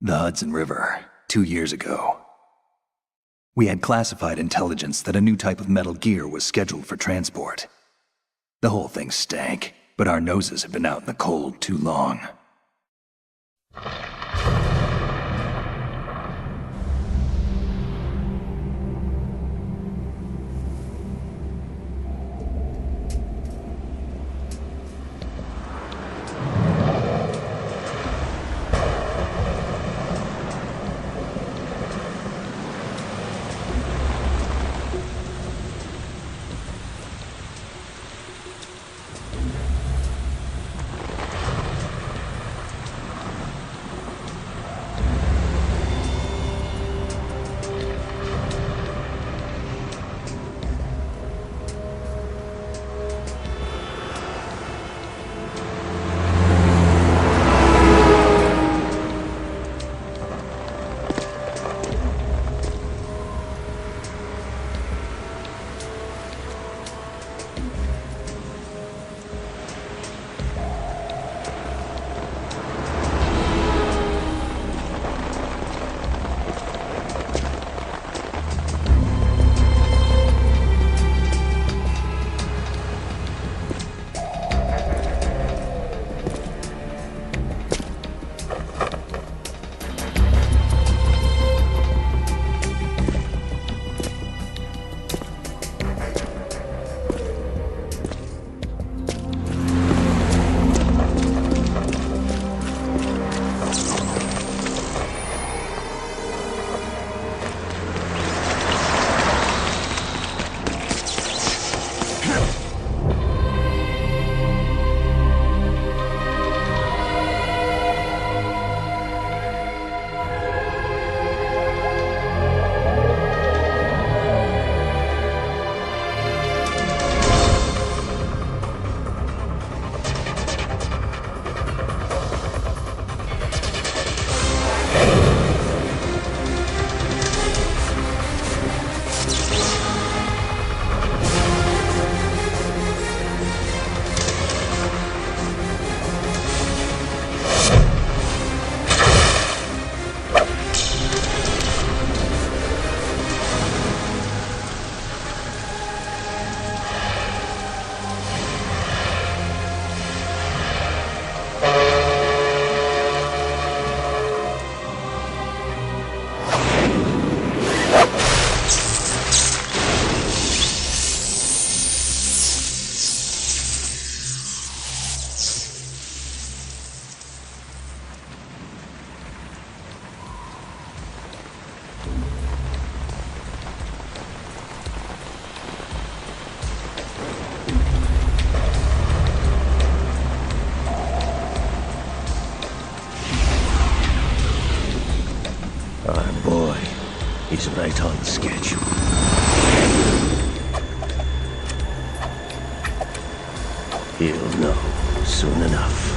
The Hudson River, 2 years ago. We had classified intelligence that a new type of metal gear was scheduled for transport. The whole thing stank, but our noses had been out in the cold too long. Our boy, he's right on schedule. He'll know soon enough.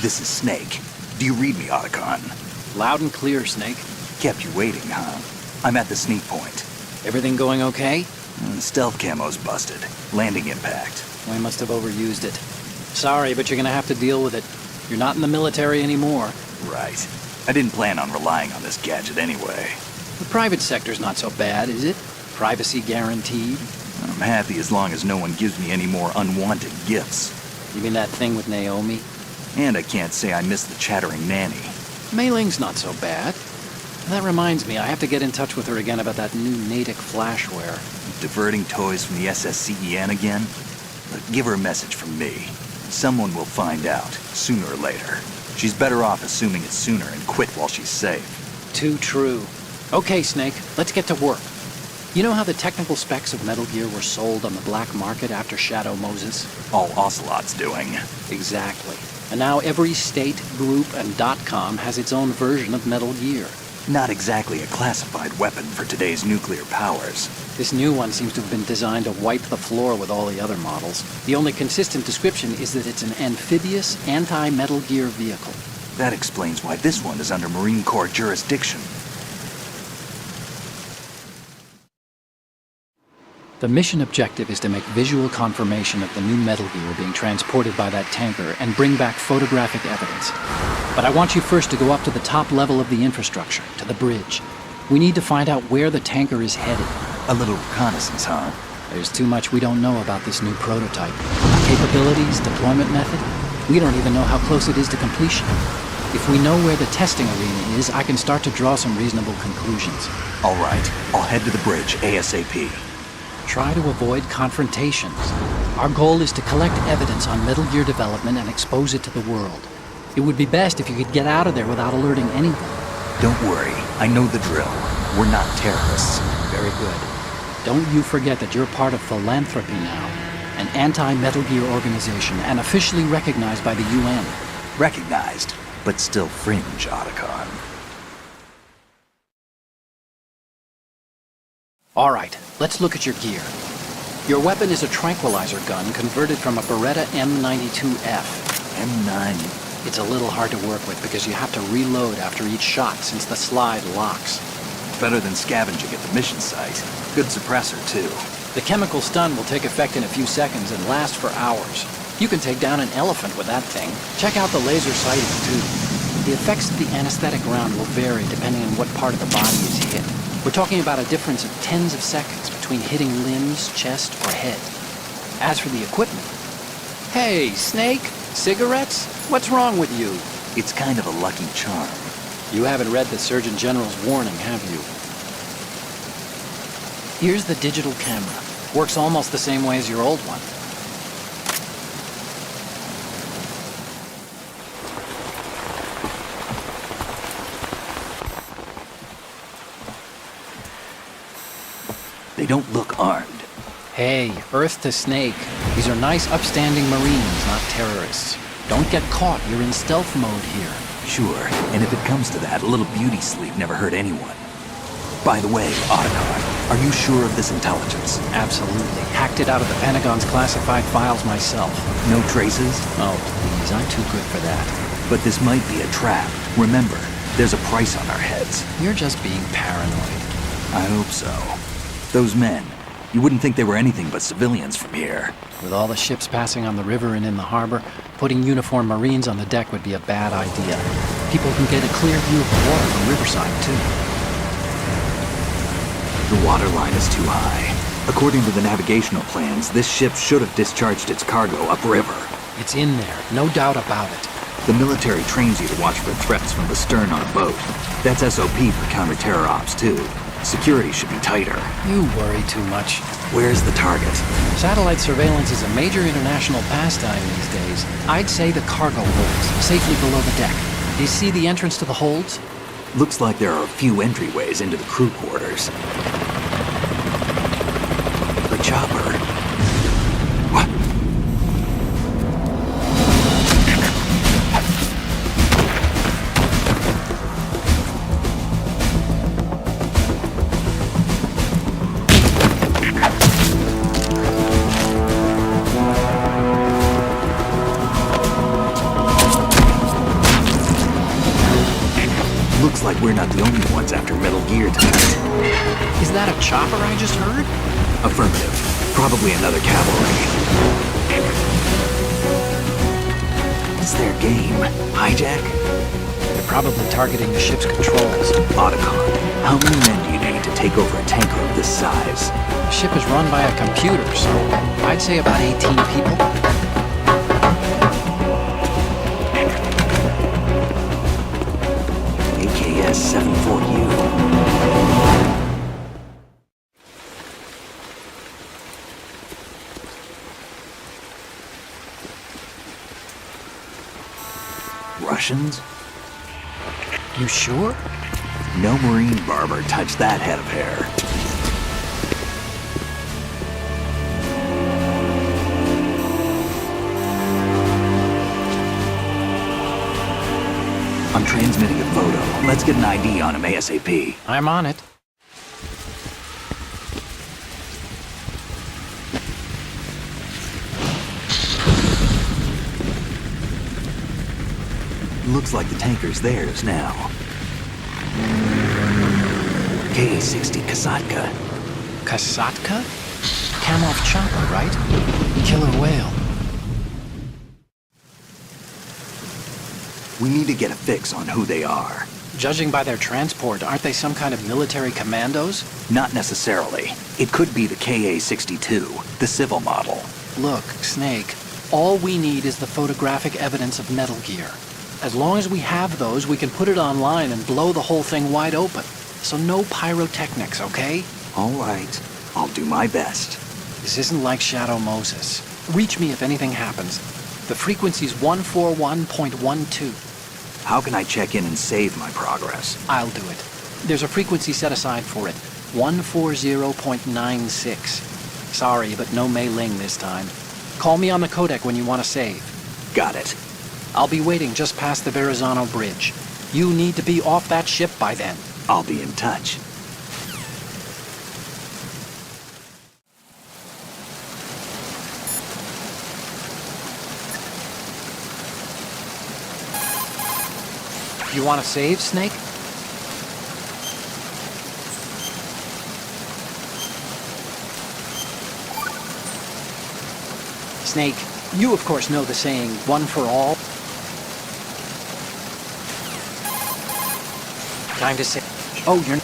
This is Snake. Do you read me, Otacon? Loud and clear, Snake. Kept you waiting, huh? I'm at the sneak point. Everything going okay? Stealth camo's busted. Landing impact. We must have overused it. Sorry, but you're gonna have to deal with it. You're not in the military anymore. Right. I didn't plan on relying on this gadget anyway. The private sector's not so bad, is it? Privacy guaranteed. I'm happy as long as no one gives me any more unwanted gifts. You mean that thing with Naomi? And I can't say I miss the chattering nanny. Mei Ling's not so bad. That reminds me, I have to get in touch with her again about that new Natick flashware. Diverting toys from the SSCEN again? Look, give her a message from me. Someone will find out, sooner or later. She's better off assuming it's sooner and quit while she's safe. Too true. Okay, Snake, let's get to work. You know how the technical specs of Metal Gear were sold on the black market after Shadow Moses? All Ocelot's doing. Exactly. And now every state, group, and .com has its own version of Metal Gear. Not exactly a classified weapon for today's nuclear powers. This new one seems to have been designed to wipe the floor with all the other models. The only consistent description is that it's an amphibious, anti-Metal Gear vehicle. That explains why this one is under Marine Corps jurisdiction. The mission objective is to make visual confirmation of the new Metal Gear being transported by that tanker and bring back photographic evidence. But I want you first to go up to the top level of the infrastructure, to the bridge. We need to find out where the tanker is headed. A little reconnaissance, huh? There's too much we don't know about this new prototype. Capabilities, deployment method. We don't even know how close it is to completion. If we know where the testing arena is, I can start to draw some reasonable conclusions. All right, I'll head to the bridge ASAP. Try to avoid confrontations. Our goal is to collect evidence on Metal Gear development and expose it to the world. It would be best if you could get out of there without alerting anyone. Don't worry, I know the drill. We're not terrorists. Very good. Don't you forget that you're part of Philanthropy now, an anti-Metal Gear organization and officially recognized by the UN. Recognized, but still fringe, Otacon. All right, let's look at your gear. Your weapon is a tranquilizer gun converted from a Beretta M92F. M9. It's a little hard to work with because you have to reload after each shot since the slide locks. Better than scavenging at the mission site. Good suppressor, too. The chemical stun will take effect in a few seconds and last for hours. You can take down an elephant with that thing. Check out the laser sighting, too. The effects of the anesthetic round will vary depending on what part of the body is hit. We're talking about a difference of tens of seconds between hitting limbs, chest, or head. As for the equipment... Hey, Snake? Cigarettes? What's wrong with you? It's kind of a lucky charm. You haven't read the Surgeon General's warning, have you? Here's the digital camera. Works almost the same way as your old one. They don't look armed. Hey, Earth to Snake. These are nice, upstanding Marines, not terrorists. Don't get caught. You're in stealth mode here. Sure, and if it comes to that, a little beauty sleep never hurt anyone. By the way, Otacon, are you sure of this intelligence? Absolutely. Hacked it out of the Pentagon's classified files myself. No traces? Oh, please, I'm too good for that. But this might be a trap. Remember, there's a price on our heads. You're just being paranoid. I hope so. Those men, you wouldn't think they were anything but civilians from here. With all the ships passing on the river and in the harbor, putting uniformed Marines on the deck would be a bad idea. People can get a clear view of the water from Riverside, too. The water line is too high. According to the navigational plans, this ship should have discharged its cargo upriver. It's in there, no doubt about it. The military trains you to watch for threats from the stern on a boat. That's SOP for counter-terror ops, too. Security should be tighter. You worry too much. Where's the target? Satellite surveillance is a major international pastime these days. I'd say the cargo holds, safely below the deck. Do you see the entrance to the holds? Looks like there are a few entryways into the crew quarters. The chopper. What? Looks like we're not the only ones after Metal Gear tonight. Is that a chopper I just heard? Affirmative. Probably another cavalry. What's their game? Hijack? They're probably targeting the ship's controls. Otacon, how many men do you need to take over a tanker of this size? The ship is run by a computer, so I'd say about 18 people. AKS 74U. Russians? You sure? No Marine barber touched that head of hair. I'm transmitting a photo. Let's get an ID on him ASAP. I'm on it. Looks like the tanker's theirs now. KA-60 Kasatka. Kasatka? Kamov chopper, right? Killer whale. We need to get a fix on who they are. Judging by their transport, aren't they some kind of military commandos? Not necessarily. It could be the KA-62, the civil model. Look, Snake, all we need is the photographic evidence of Metal Gear. As long as we have those, we can put it online and blow the whole thing wide open. So no pyrotechnics, okay? All right. I'll do my best. This isn't like Shadow Moses. Reach me if anything happens. The frequency's 141.12. How can I check in and save my progress? I'll do it. There's a frequency set aside for it. 140.96. Sorry, but no Mei Ling this time. Call me on the codec when you want to save. Got it. I'll be waiting just past the Verrazano Bridge. You need to be off that ship by then. I'll be in touch. You want to save, Snake? Snake, you of course know the saying, one for all. Time to say, oh, you're...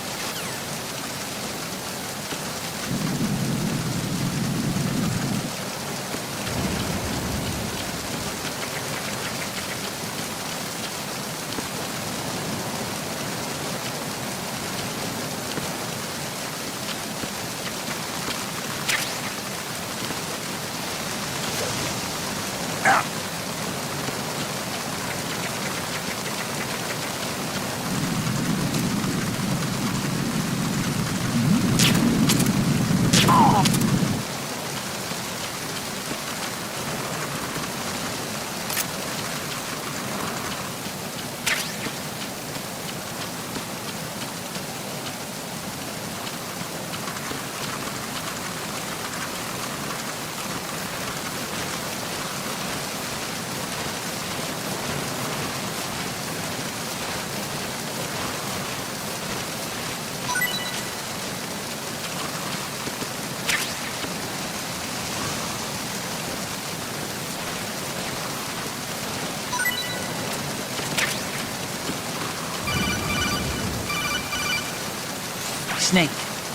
Snake,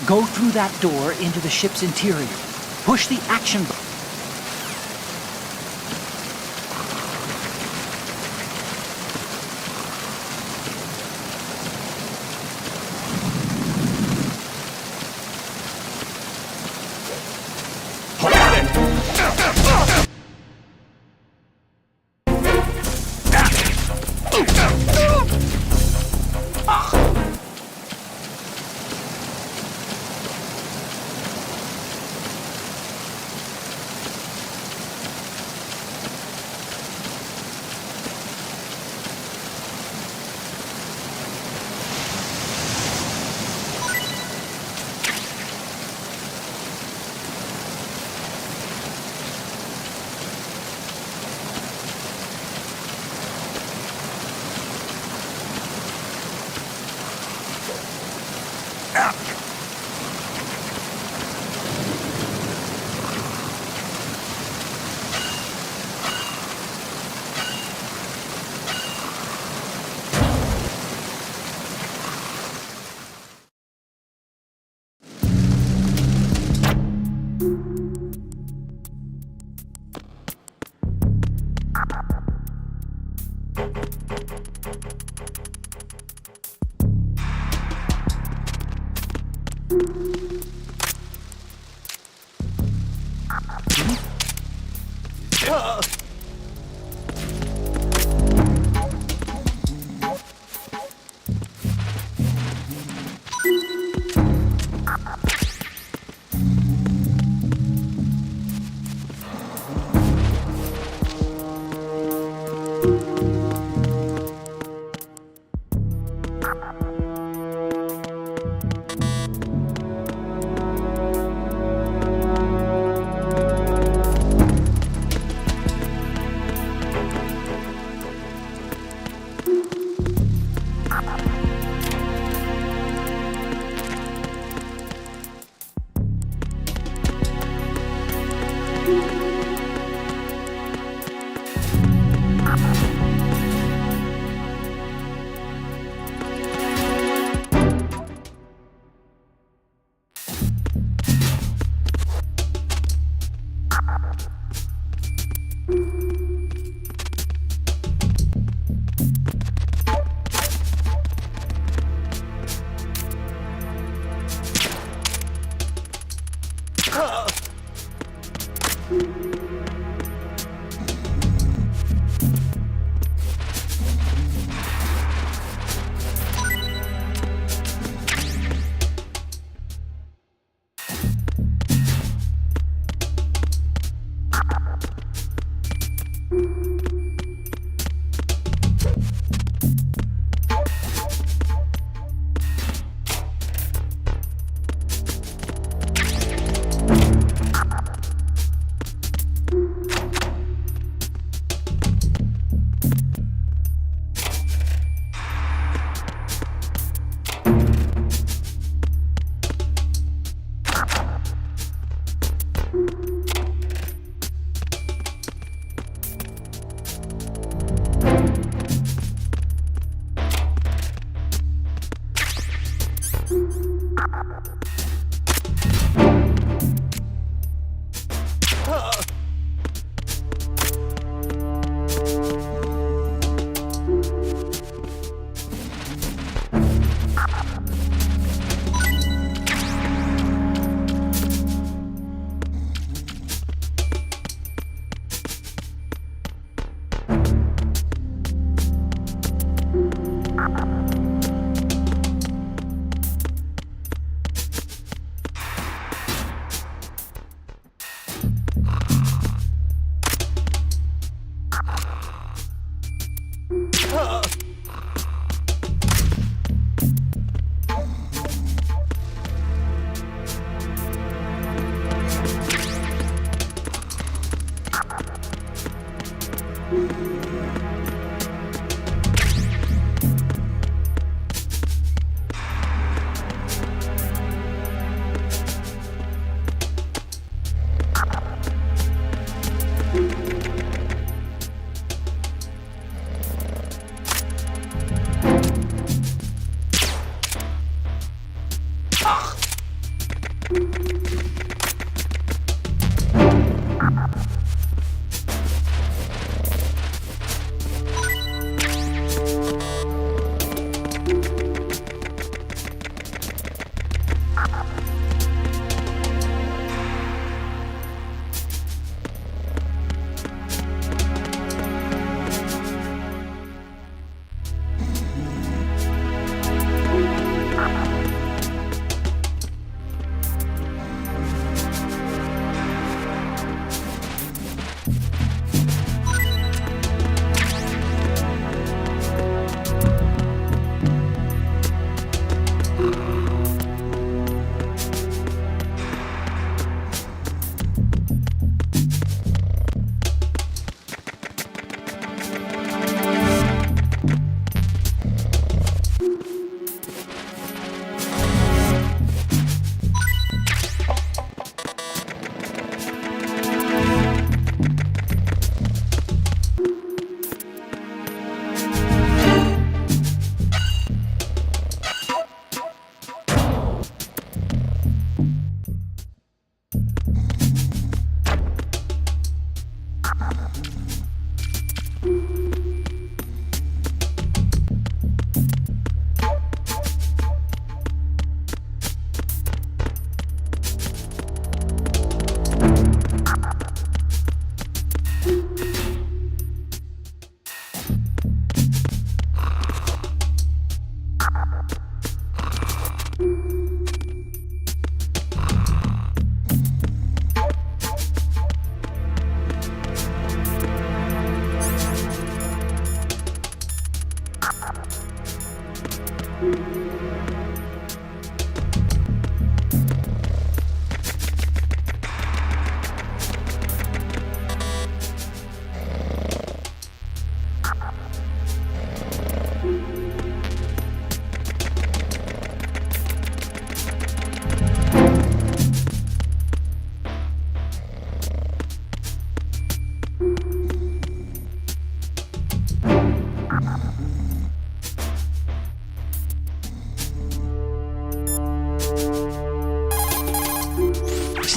go through that door into the ship's interior. Push the action button.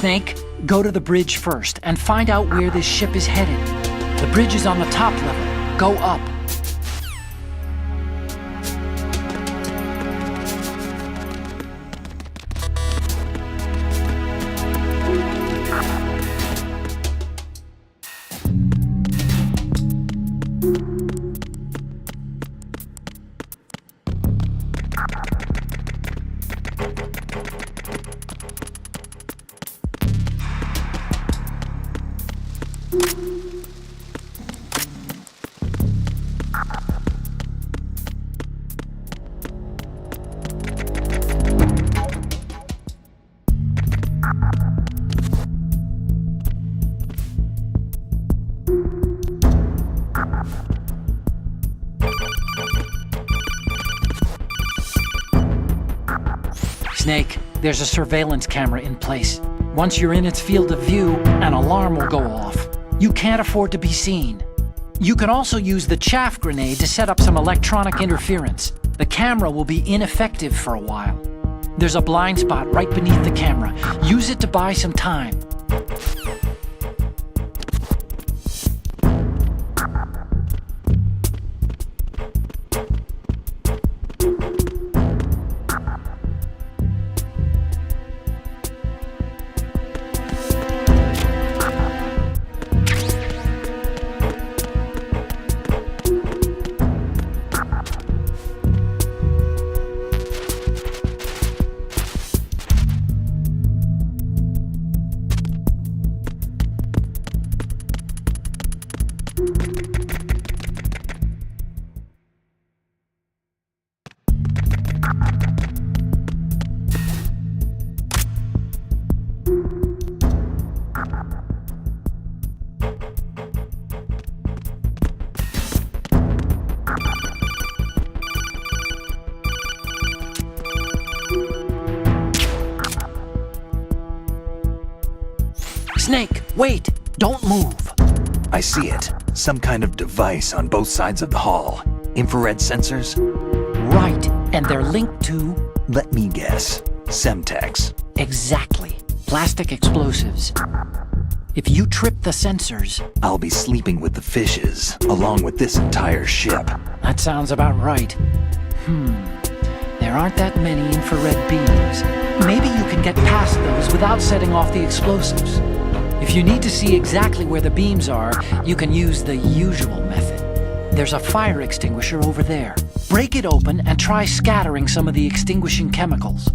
Snake, go to the bridge first and find out where this ship is headed. The bridge is on the top level. Go up. Snake, there's a surveillance camera in place. Once you're in its field of view, an alarm will go off. You can't afford to be seen. You can also use the chaff grenade to set up some electronic interference. The camera will be ineffective for a while. There's a blind spot right beneath the camera. Use it to buy some time. Snake, wait! Don't move! I see it. Some kind of device on both sides of the hall. Infrared sensors? Right, and they're linked to... Let me guess. Semtex. Exactly. Plastic explosives. If you trip the sensors... I'll be sleeping with the fishes, along with this entire ship. That sounds about right. There aren't that many infrared beams. Maybe you can get past those without setting off the explosives. If you need to see exactly where the beams are, you can use the usual method. There's a fire extinguisher over there. Break it open and try scattering some of the extinguishing chemicals.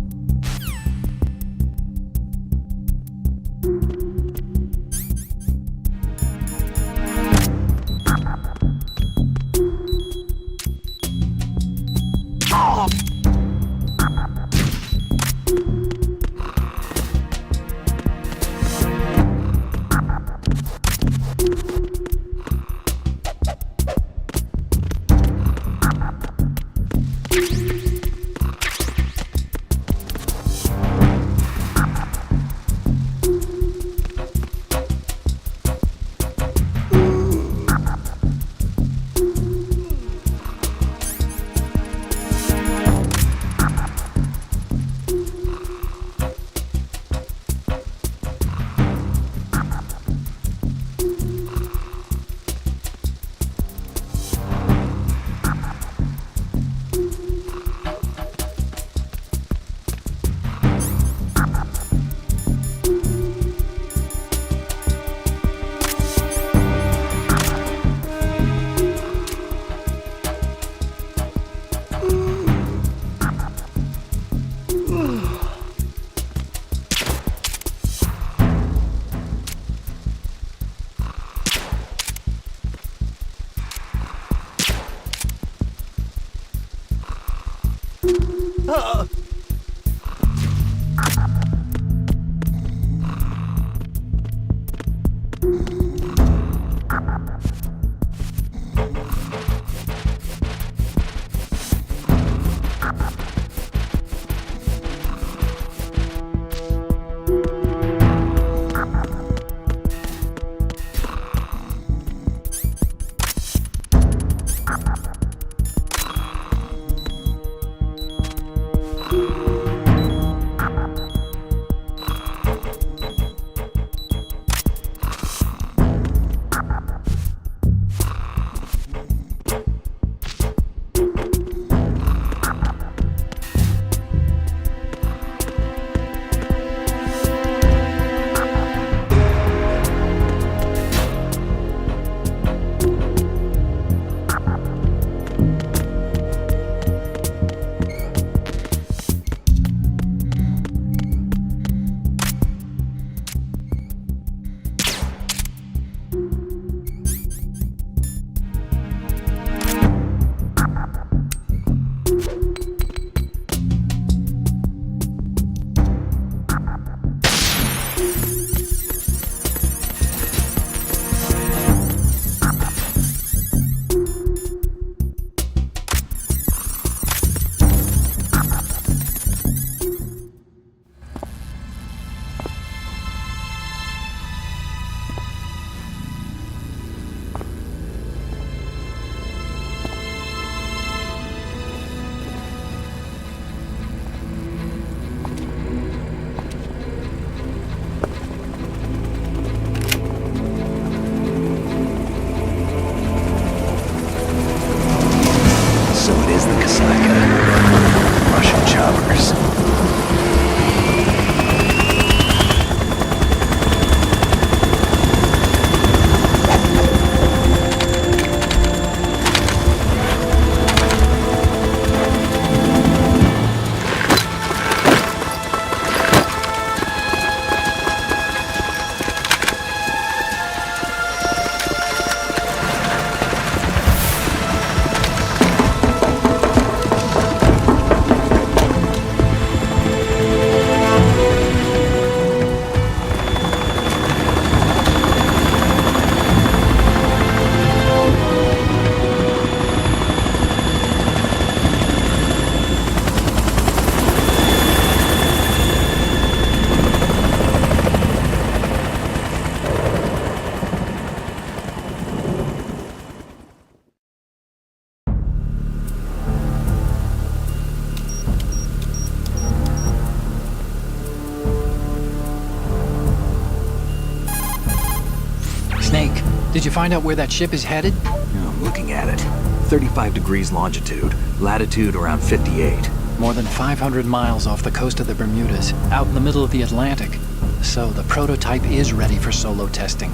Did you find out where that ship is headed? I'm looking at it. 35 degrees longitude, latitude around 58. More than 500 miles off the coast of the Bermudas, out in the middle of the Atlantic. So the prototype is ready for solo testing.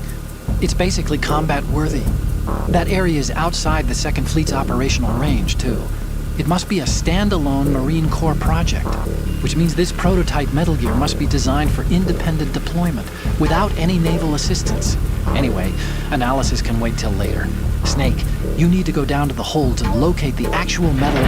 It's basically combat-worthy. That area is outside the Second Fleet's operational range, too. It must be a standalone Marine Corps project, which means this prototype Metal Gear must be designed for independent deployment, without any naval assistance. Anyway, analysis can wait till later. Snake, you need to go down to the holds and locate the actual metal...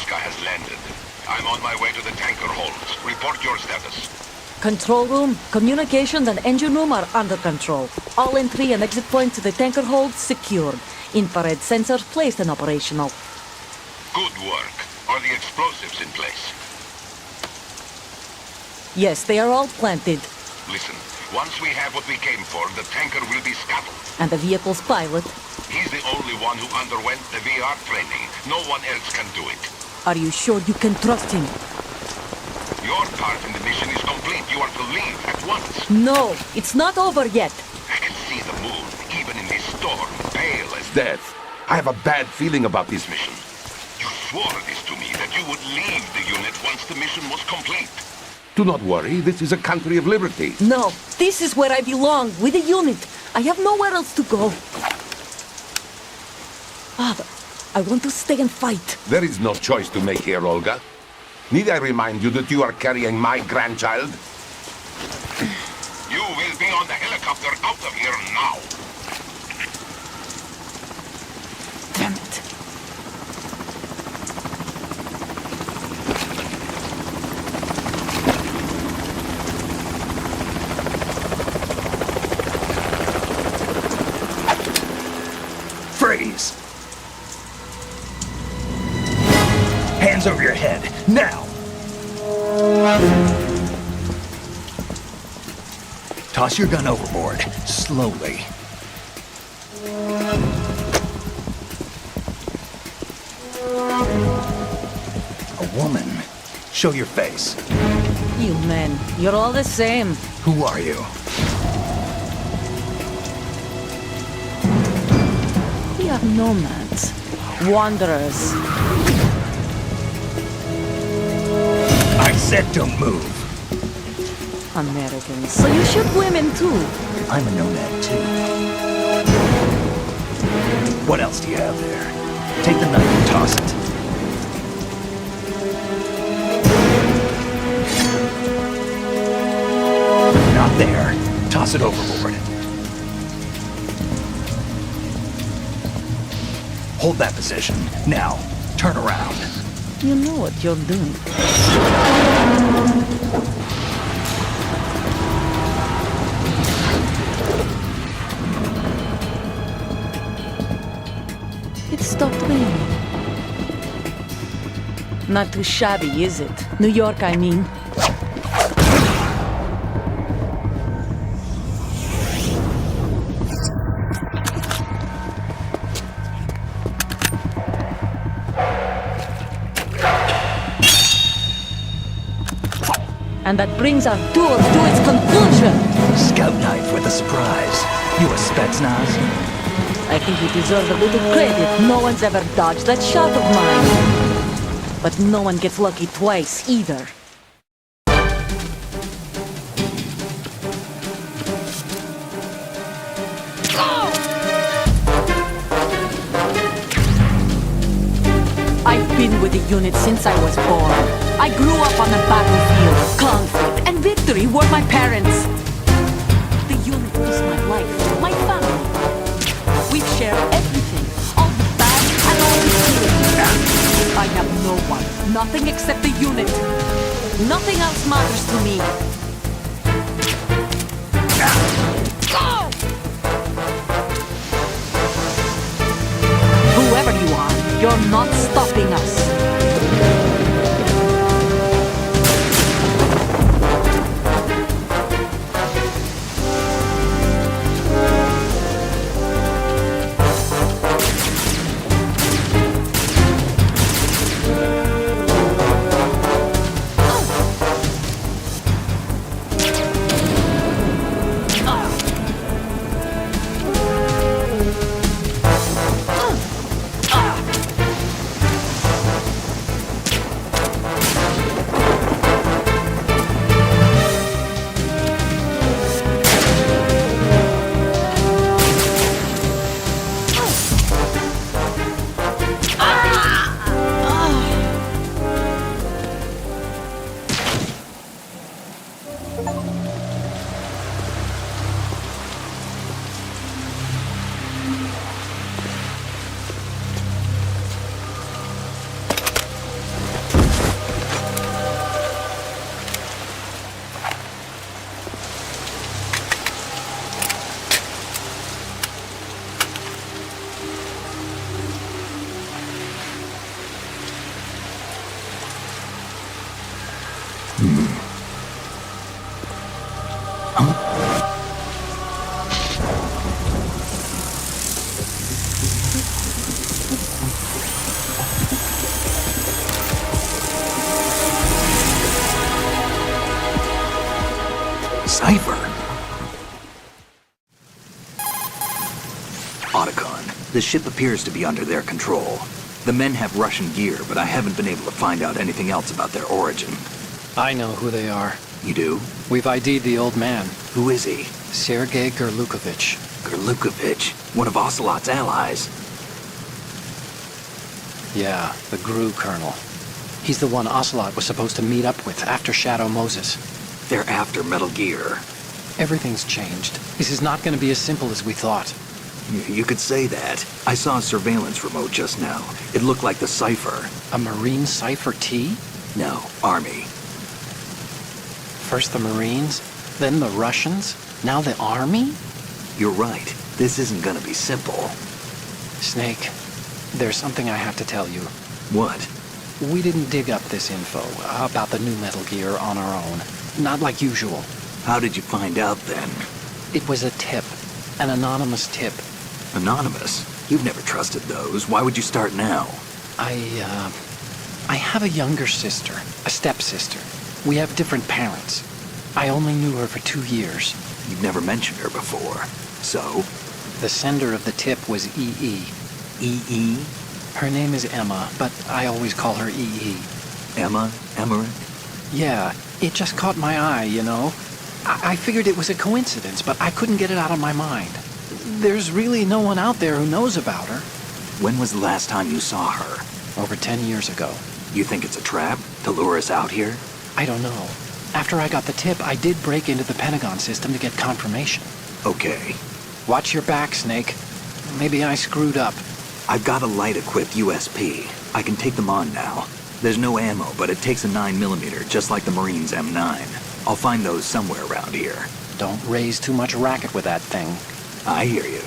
Has landed. I'm on my way to the tanker holds. Report your status. Control room, communications and engine room are under control. All entry and exit points to the tanker holds secured. Infrared sensors placed and operational. Good work. Are the explosives in place? Yes, they are all planted. Listen, once we have what we came for, the tanker will be scuttled. And the vehicle's pilot? He's the only one who underwent the VR training. No one else can do it. Are you sure you can trust him? Your part in the mission is complete. You are to leave at once. No, it's not over yet. I can see the moon, even in this storm, pale as death. I have a bad feeling about this mission. You swore this to me, that you would leave the unit once the mission was complete. Do not worry, this is a country of liberty. No, this is where I belong, with the unit. I have nowhere else to go. Father, I want to stay and fight. There is no choice to make here, Olga. Need I remind you that you are carrying my grandchild? You will be on the helicopter out of here now. Damn it. Freeze! Hands over your head, now! Toss your gun overboard, slowly. A woman. Show your face. You men, you're all the same. Who are you? We are nomads, wanderers. I said don't move. Americans, so you shoot women too. I'm a nomad too. What else do you have there? Take the knife and toss it. Not there. Toss it overboard. Hold that position. Now, turn around. You know what you're doing. It stopped raining. Not too shabby, is it? New York, I mean. And that brings our tour to its conclusion. Scout knife with a surprise. You a Spetsnaz? I think you deserve a little credit. No one's ever dodged that shot of mine. But no one gets lucky twice, either. I've been with the unit since I was born. I grew up on the battlefield. Conflict and victory were my parents. The unit is my life, my family. We've shared everything, all have no one. Nothing except the unit. Nothing else matters to me. Go! Whoever you are, you're not stopping us. Cipher. Otacon, the ship appears to be under their control. The men have Russian gear, but I haven't been able to find out anything else about their origin. I know who they are. You do? We've ID'd the old man, Who is he? Sergei Gerlukovich. Gerlukovich, one of Ocelot's allies. Yeah, the GRU colonel. He's the one Ocelot was supposed to meet up with after Shadow Moses. They're after Metal Gear. Everything's changed. This is not going to be as simple as we thought. You could say that. I saw a surveillance remote just now. It looked like the Cipher. A Marine Cipher T? No, Army. First the Marines, then the Russians, now the Army? You're right. This isn't gonna be simple. Snake, there's something I have to tell you. What? We didn't dig up this info about the new Metal Gear on our own. Not like usual. How did you find out then? It was a tip. An anonymous tip. Anonymous? You've never trusted those. Why would you start now? I have a younger sister, a stepsister. We have different parents. I only knew her for 2 years. You've never mentioned her before. So? The sender of the tip was EE. E.E.? Her name is Emma, but I always call her EE. Emma? Emmerich? Yeah, it just caught my eye, you know? I figured it was a coincidence, but I couldn't get it out of my mind. There's really no one out there who knows about her. When was the last time you saw her? Over 10 years ago. You think it's a trap? To lure us out here? I don't know. After I got the tip, I did break into the Pentagon system to get confirmation. Okay. Watch your back, Snake. Maybe I screwed up. I've got a light-equipped USP. I can take them on now. There's no ammo, but it takes a 9mm, just like the Marines' M9. I'll find those somewhere around here. Don't raise too much racket with that thing. I hear you.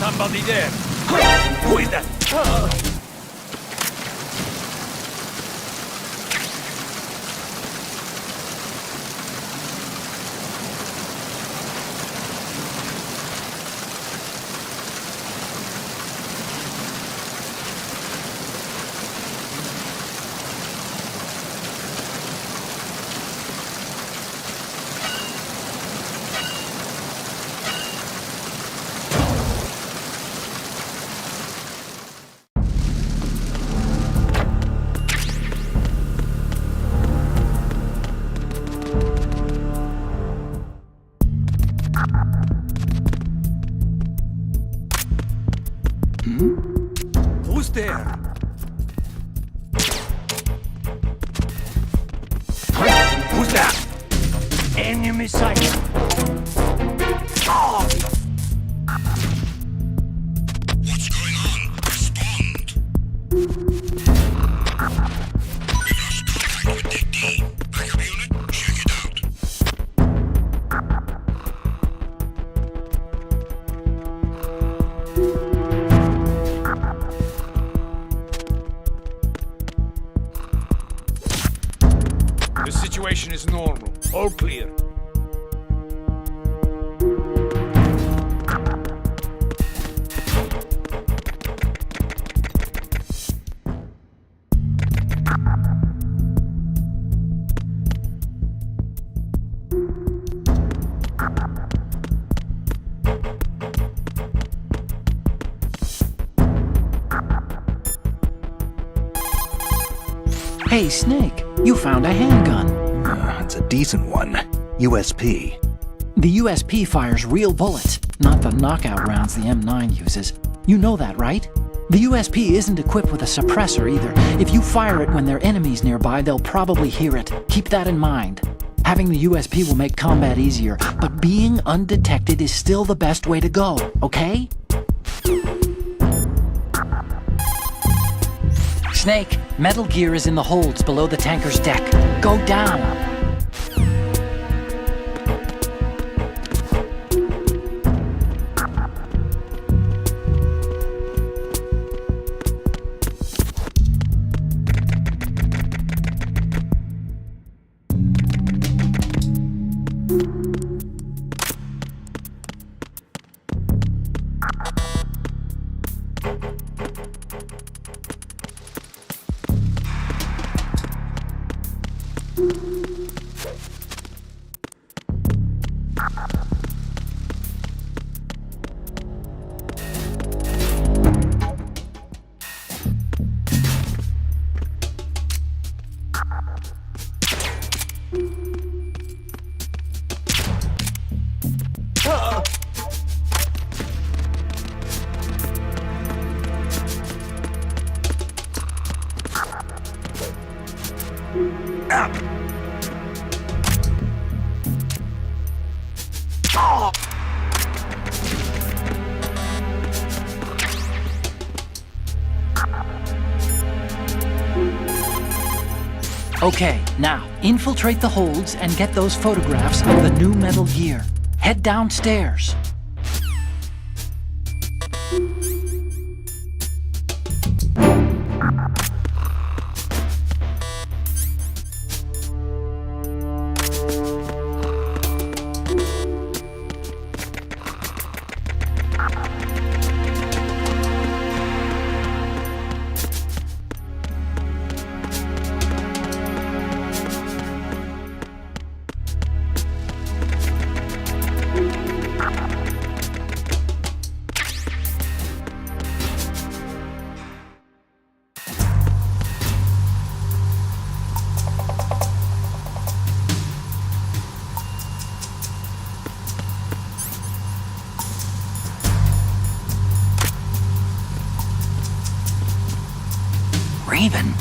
somebody there. Who is that? Who's there? Who's that? Enemy sighted. Oh! What's going on? Respond! We've lost contact with Deck D. Backup unit, check it out. The situation is normal. All clear. Hey, Snake, you found a handgun. It's a decent one. USP. The USP fires real bullets, not the knockout rounds the M9 uses. You know that, right? The USP isn't equipped with a suppressor either. If you fire it when there are enemies nearby, they'll probably hear it. Keep that in mind. Having the USP will make combat easier, but being undetected is still the best way to go, okay? Snake, metal gear is in the holds below the tanker's deck. Go down! Okay, now, infiltrate the holds and get those photographs of the new metal gear. Head downstairs. Raven?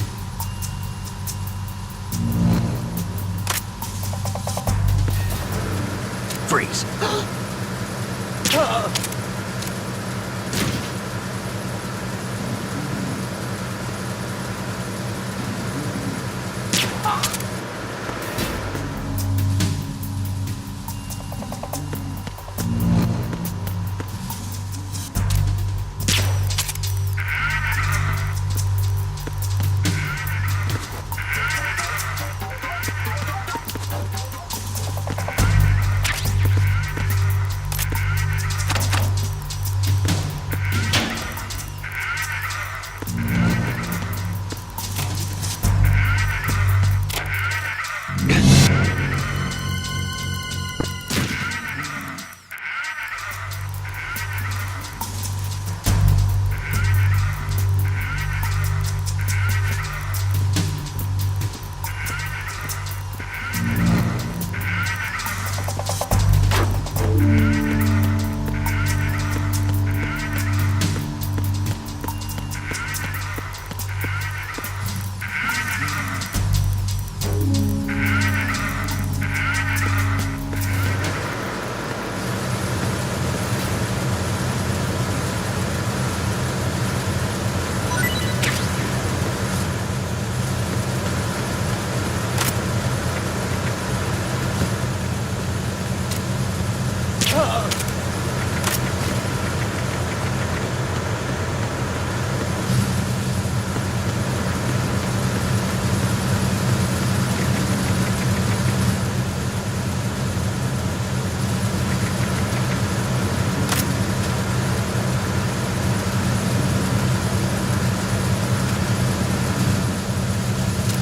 Freeze.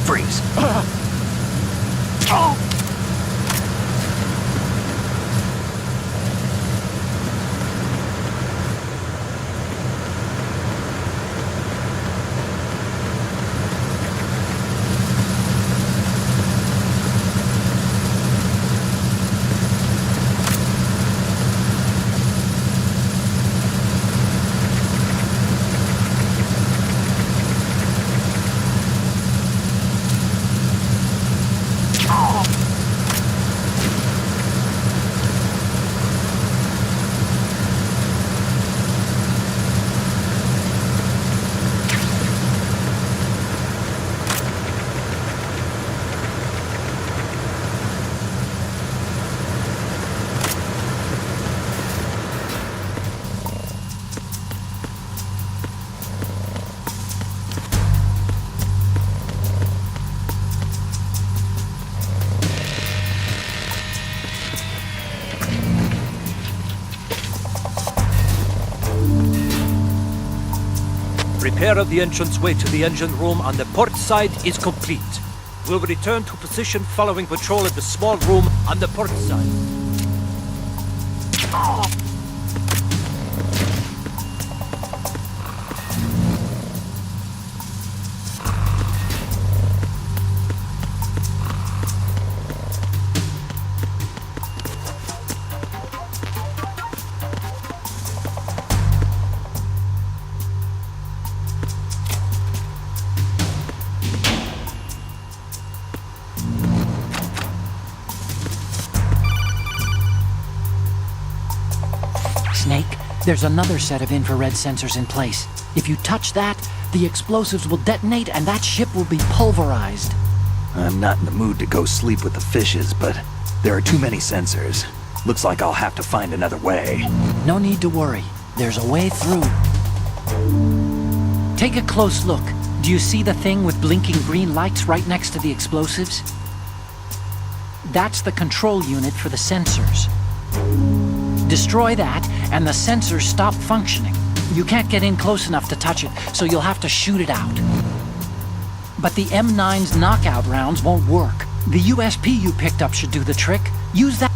Freeze. Repair of the entranceway to the engine room on the port side is complete. We'll return to position following patrol at the small room on the port side. Snake, there's another set of infrared sensors in place. If you touch that, the explosives will detonate and that ship will be pulverized. I'm not in the mood to go sleep with the fishes, but there are too many sensors. Looks like I'll have to find another way. No need to worry. There's a way through. Take a close look. Do you see the thing with blinking green lights right next to the explosives? That's the control unit for the sensors. Destroy that, and the sensors stop functioning. You can't get in close enough to touch it, so you'll have to shoot it out. But the M9's knockout rounds won't work. The USP you picked up should do the trick. Use that.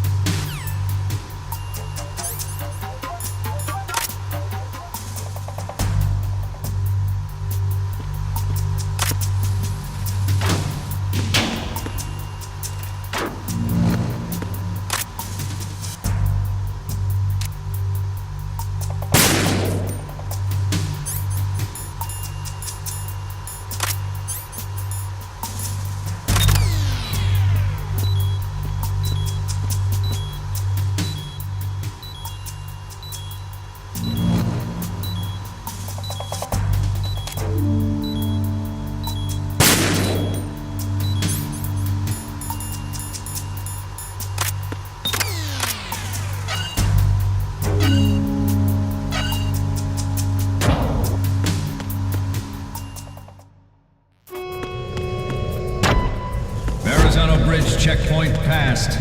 Checkpoint passed.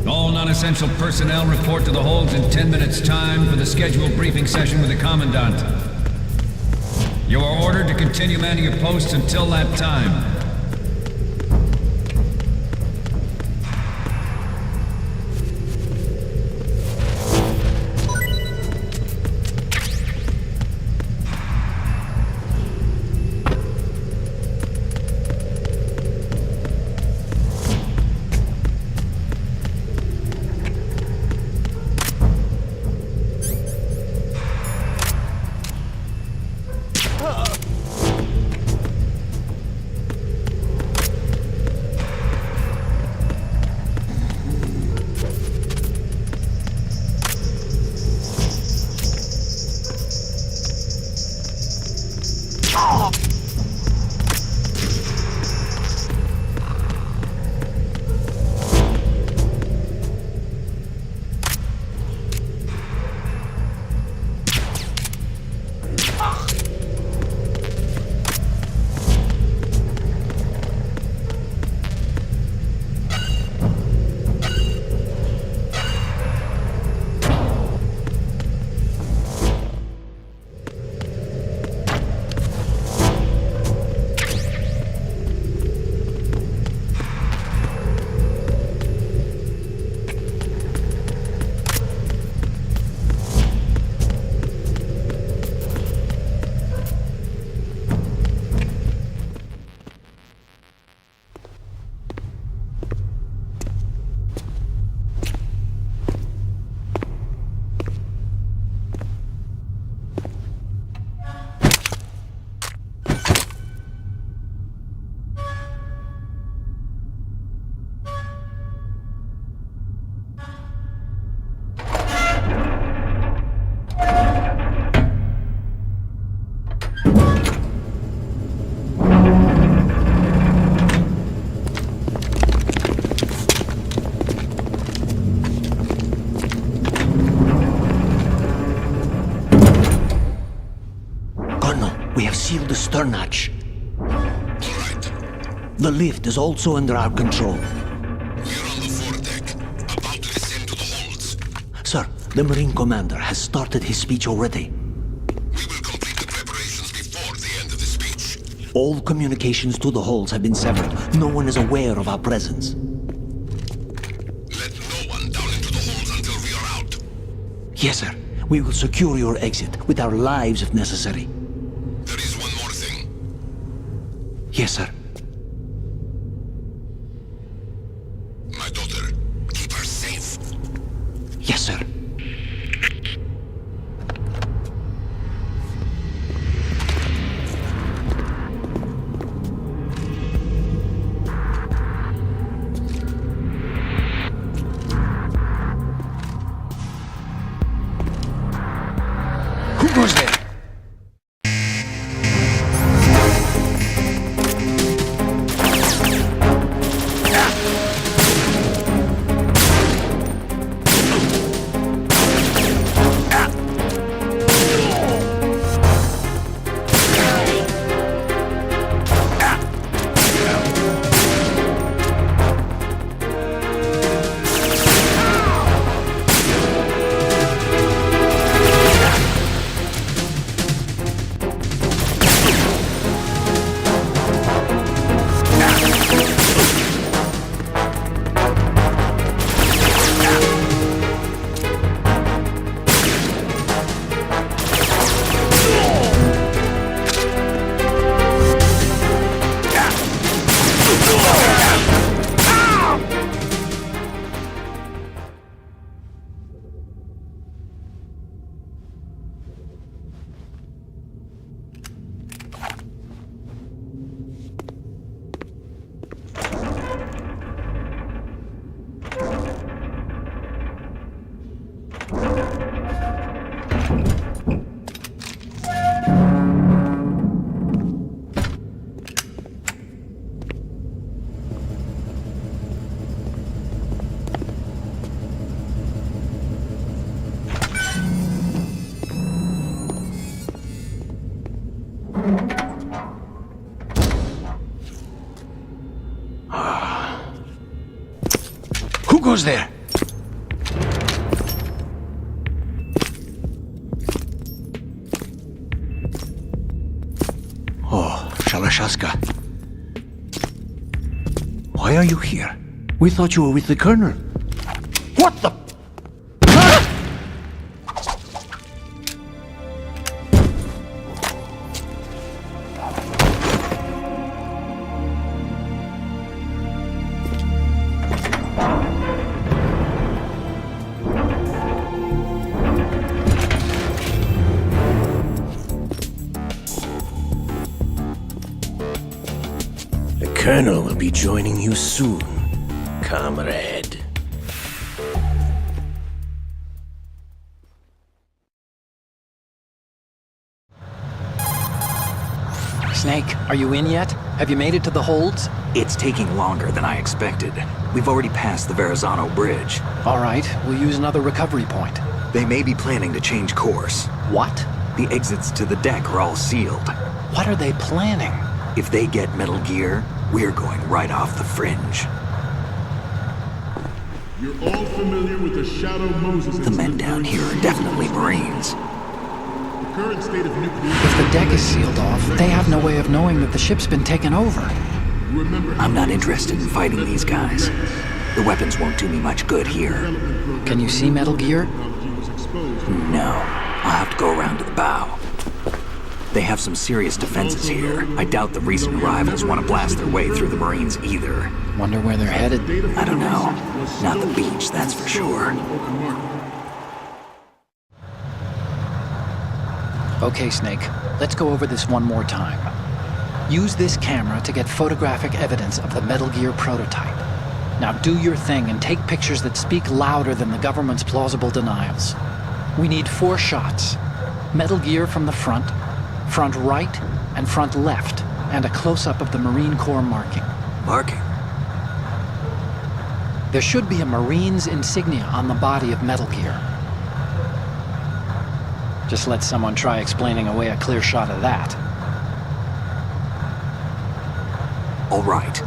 All non-essential personnel report to the holds in 10 minutes' time for the scheduled briefing session with the Commandant. You are ordered to continue manning your posts until that time. the stern hatch. All right. The lift is also under our control. We're on the foredeck, about to descend to the holds. Sir, the Marine Commander has started his speech already. We will complete the preparations before the end of the speech. All communications to the holds have been severed. No one is aware of our presence. Let no one down into the holds until we are out. Yes, sir. We will secure your exit with our lives if necessary. There is one more thing. Yes, sir. My daughter, keep her safe. Yes, sir. Who goes there? Who goes there? Oh, Shalashaska. Why are you here? We thought you were with the Colonel. What the? The Colonel will be joining you soon, comrade. Snake, are you in yet? Have you made it to the holds? It's taking longer than I expected. We've already passed the Verrazano Bridge. All right, we'll use another recovery point. They may be planning to change course. What? The exits to the deck are all sealed. What are they planning? If they get Metal Gear, we're going right off the fringe. You're all familiar with the Shadow Moses The men incident down during here are the definitely Marines. The current state of nuclear... If the deck is sealed off, they have no way of knowing that the ship's been taken over. Remember how I'm not interested in fighting these guys. The weapons won't do me much good here. Can you see Metal Gear? technology was exposed. No, I'll have to go around to the bow. They have some serious defenses here. I doubt the recent arrivals want to blast their way through the Marines either. Wonder where they're headed. I don't know. Not the beach, that's for sure. Okay, Snake, let's go over this one more time. Use this camera to get photographic evidence of the Metal Gear prototype. Now do your thing and take pictures that speak louder than the government's plausible denials. We need 4 shots. Metal Gear from the front right, and front left, and a close-up of the Marine Corps marking. Marking? There should be a Marine's insignia on the body of Metal Gear. Just let someone try explaining away a clear shot of that. All right.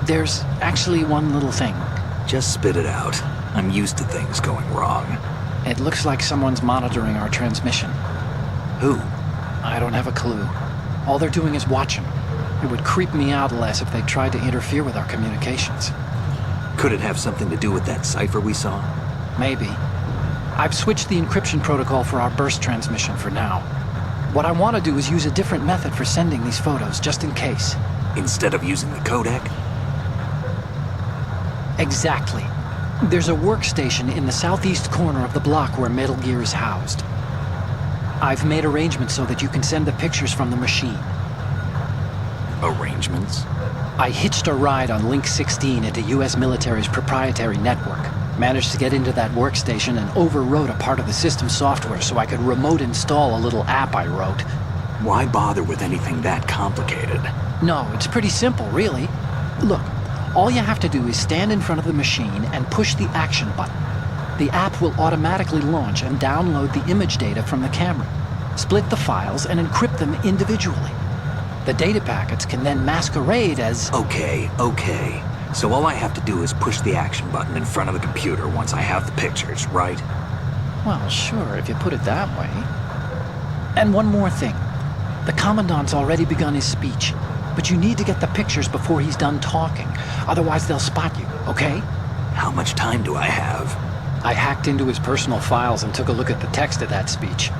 There's actually one little thing. Just spit it out. I'm used to things going wrong. It looks like someone's monitoring our transmission. Who? I don't have a clue. All they're doing is watching. It would creep me out less if they tried to interfere with our communications. Could it have something to do with that cipher we saw? Maybe. I've switched the encryption protocol for our burst transmission for now. What I want to do is use a different method for sending these photos, just in case. Instead of using the codec? Exactly. There's a workstation in the southeast corner of the block where Metal Gear is housed. I've made arrangements so that you can send the pictures from the machine. Arrangements? I hitched a ride on Link 16 into US military's proprietary network. Managed to get into that workstation and overwrote a part of the system software so I could remote install a little app I wrote. Why bother with anything that complicated? No, it's pretty simple, really. Look, all you have to do is stand in front of the machine and push the action button. The app will automatically launch and download the image data from the camera, split the files, and encrypt them individually. The data packets can then masquerade as... Okay. So all I have to do is push the action button in front of the computer once I have the pictures, right? Well, sure, if you put it that way. And one more thing. The Commandant's already begun his speech, but you need to get the pictures before he's done talking. Otherwise, they'll spot you, okay? How much time do I have? I hacked into his personal files and took a look at the text of that speech.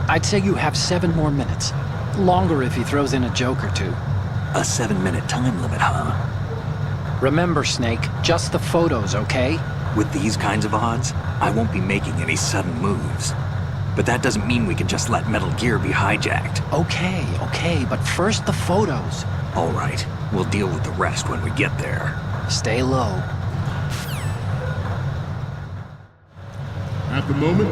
I'd say you have 7 more minutes. Longer if he throws in a joke or two. A 7-minute time limit, huh? Remember, Snake, just the photos, okay? With these kinds of odds, I won't be making any sudden moves. But that doesn't mean we can just let Metal Gear be hijacked. Okay, but first the photos. All right, we'll deal with the rest when we get there. Stay low. At the moment,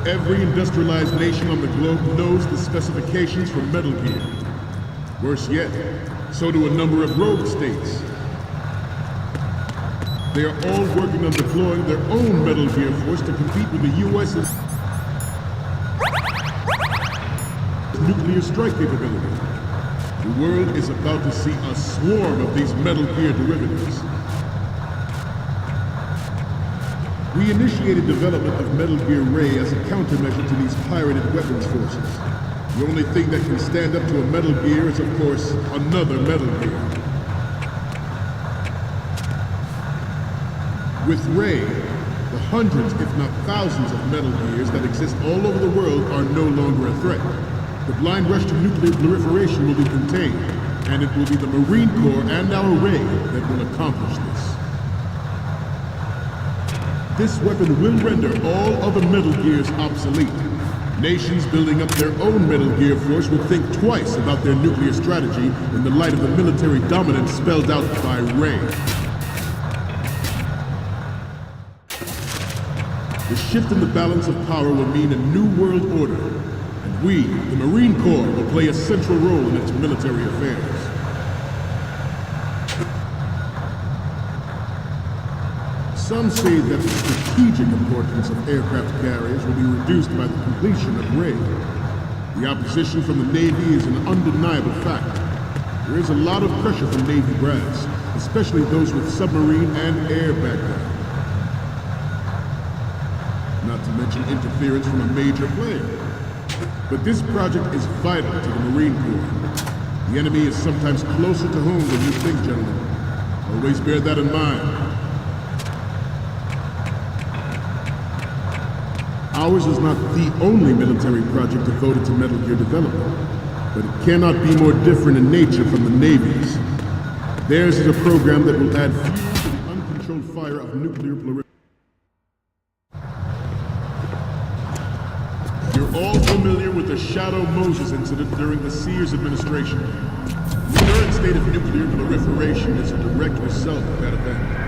every industrialized nation on the globe knows the specifications for Metal Gear. Worse yet, so do a number of rogue states. They are all working on deploying their own Metal Gear force to compete with the U.S.'s nuclear strike capability. The world is about to see a swarm of these Metal Gear derivatives. We initiated development of Metal Gear Ray as a countermeasure to these pirated weapons forces. The only thing that can stand up to a Metal Gear is, of course, another Metal Gear. With Ray, the hundreds, if not thousands of Metal Gears that exist all over the world are no longer a threat. The blind rush to nuclear proliferation will be contained, and it will be the Marine Corps and our Ray that will accomplish this. This weapon will render all other Metal Gears obsolete. Nations building up their own Metal Gear force would think twice about their nuclear strategy in the light of the military dominance spelled out by Ray. The shift in the balance of power will mean a new world order, and we, the Marine Corps, will play a central role in its military affairs. Some say that the strategic importance of aircraft carriers will be reduced by the completion of Ray. The opposition from the Navy is an undeniable fact. There is a lot of pressure from Navy brass, especially those with submarine and air background. Not to mention interference from a major player. But this project is vital to the Marine Corps. The enemy is sometimes closer to home than you think, gentlemen. Always bear that in mind. Ours is not the only military project devoted to Metal Gear development, but it cannot be more different in nature from the Navy's. Theirs is a program that will add fuel to the uncontrolled fire of nuclear proliferation. You're all familiar with the Shadow Moses incident during the Sears administration. The current state of nuclear proliferation is a direct result of that event.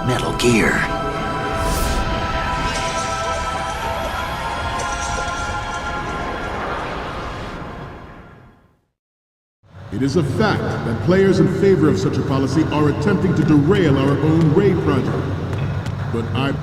Metal Gear. It is a fact that players in favor of such a policy are attempting to derail our own raid project. But I...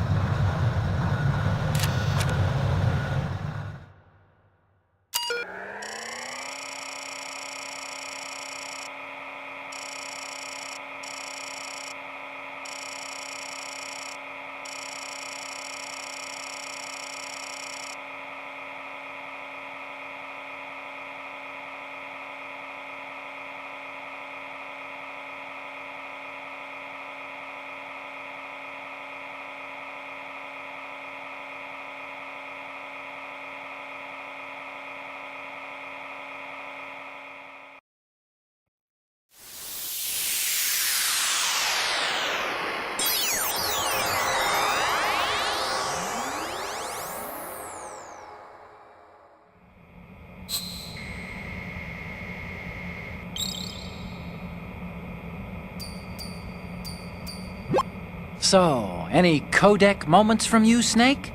So, any codec moments from you, Snake?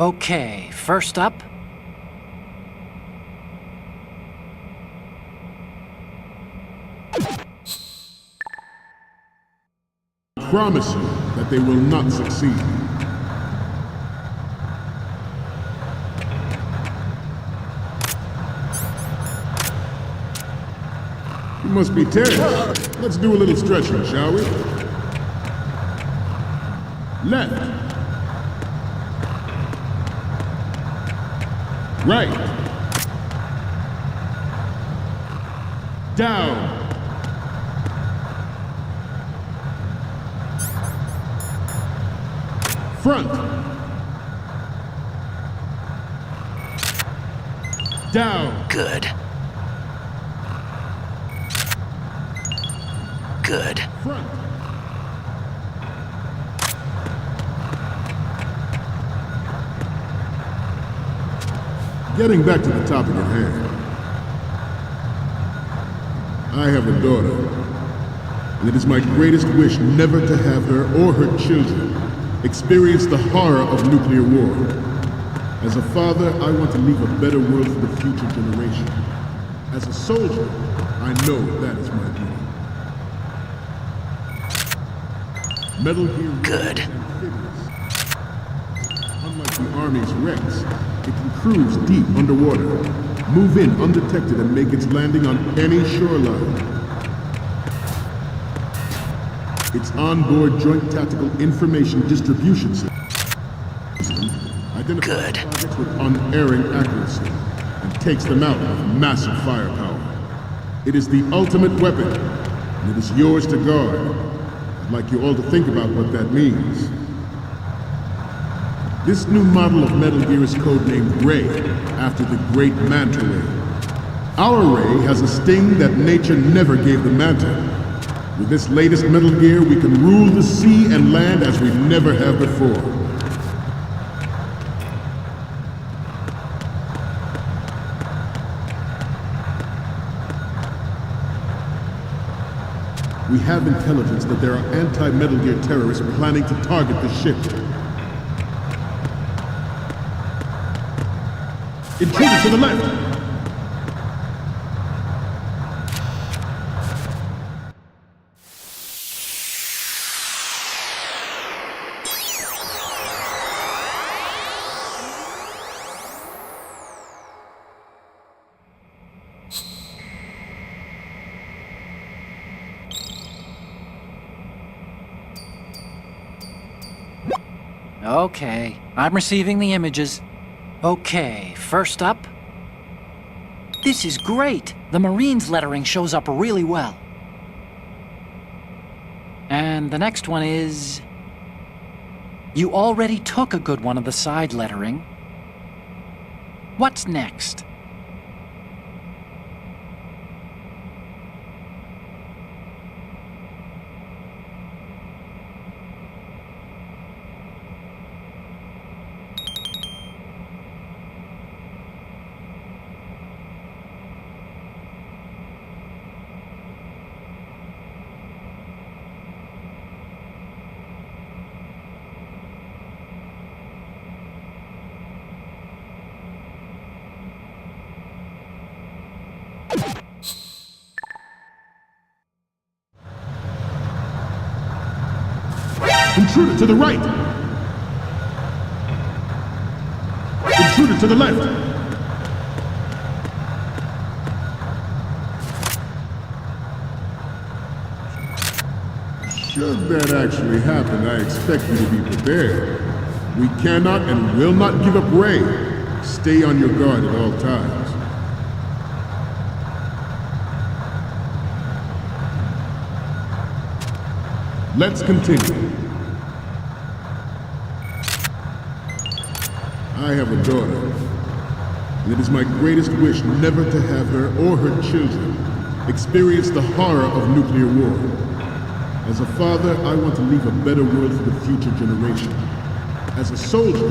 Okay, first up... promise you that they will not succeed. You must be Terrence. Let's do a little stretching, shall we? Left. Right. Down. Front. Down. Good. Good. Front. Getting back to the topic at hand. I have a daughter, and it is my greatest wish never to have her or her children experience the horror of nuclear war. As a father, I want to leave a better world for the future generation. As a soldier, I know that is my duty. Metal Gear Good. is amphibious. Unlike the Army's Rex, it can cruise deep underwater, move in undetected, and make its landing on any shoreline. Its onboard Joint Tactical Information Distribution System identifies targets with unerring accuracy and takes them out with massive firepower. It is the ultimate weapon, and it is yours to guard. I'd like you all to think about what that means. This new model of Metal Gear is codenamed Ray, after the great Manta Ray. Our Ray has a sting that nature never gave the Manta. With this latest Metal Gear, we can rule the sea and land as we never have before. We have intelligence that there are anti-Metal Gear terrorists planning to target the ship. Intruder to the left! Okay, I'm receiving the images. Okay, first up... This is great! The Marines lettering shows up really well. And the next one is... You already took a good one of the side lettering. What's next? Intruder to the right! Intruder to the left! Should that actually happen, I expect you to be prepared. We cannot and will not give up Ray. Stay on your guard at all times. Let's continue. I have a daughter, and it is my greatest wish never to have her or her children experience the horror of nuclear war. As a father, I want to leave a better world for the future generation. As a soldier,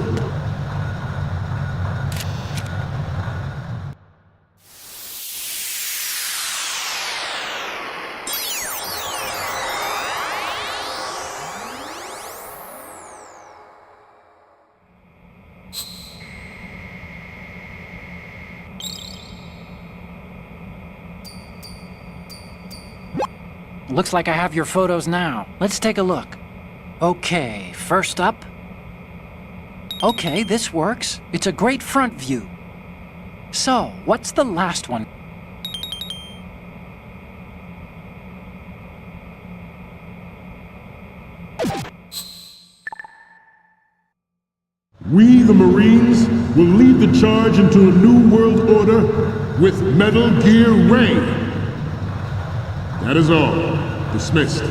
Looks like I have your photos now. Let's take a look. Okay, first up. Okay, this works. It's a great front view. So, what's the last one? we, the Marines, will lead the charge into a new world order with Metal Gear Ray. That is all. Dismissed.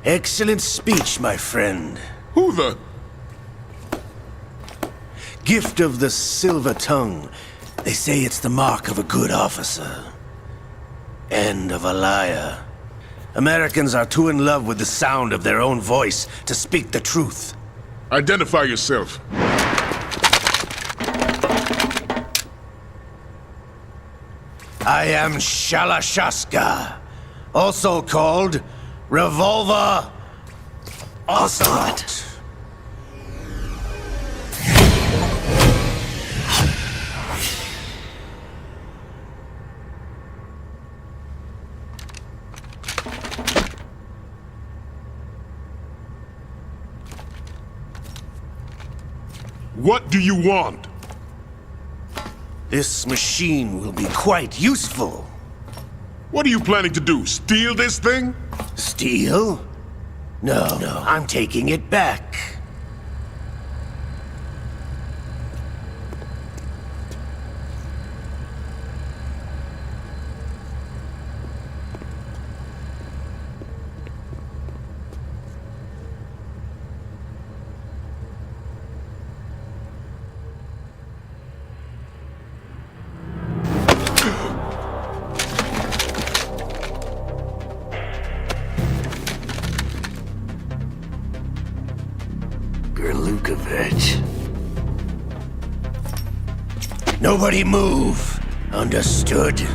Excellent speech, my friend. Who the? Gift of the silver tongue. They say it's the mark of a good officer. And of a liar. Americans are too in love with the sound of their own voice to speak the truth. Identify yourself. I am Shalashaska, also called Revolver Ocelot. What do you want? This machine will be quite useful. What are you planning to do? Steal this thing? Steal? No, I'm taking it back. Nobody move. Understood?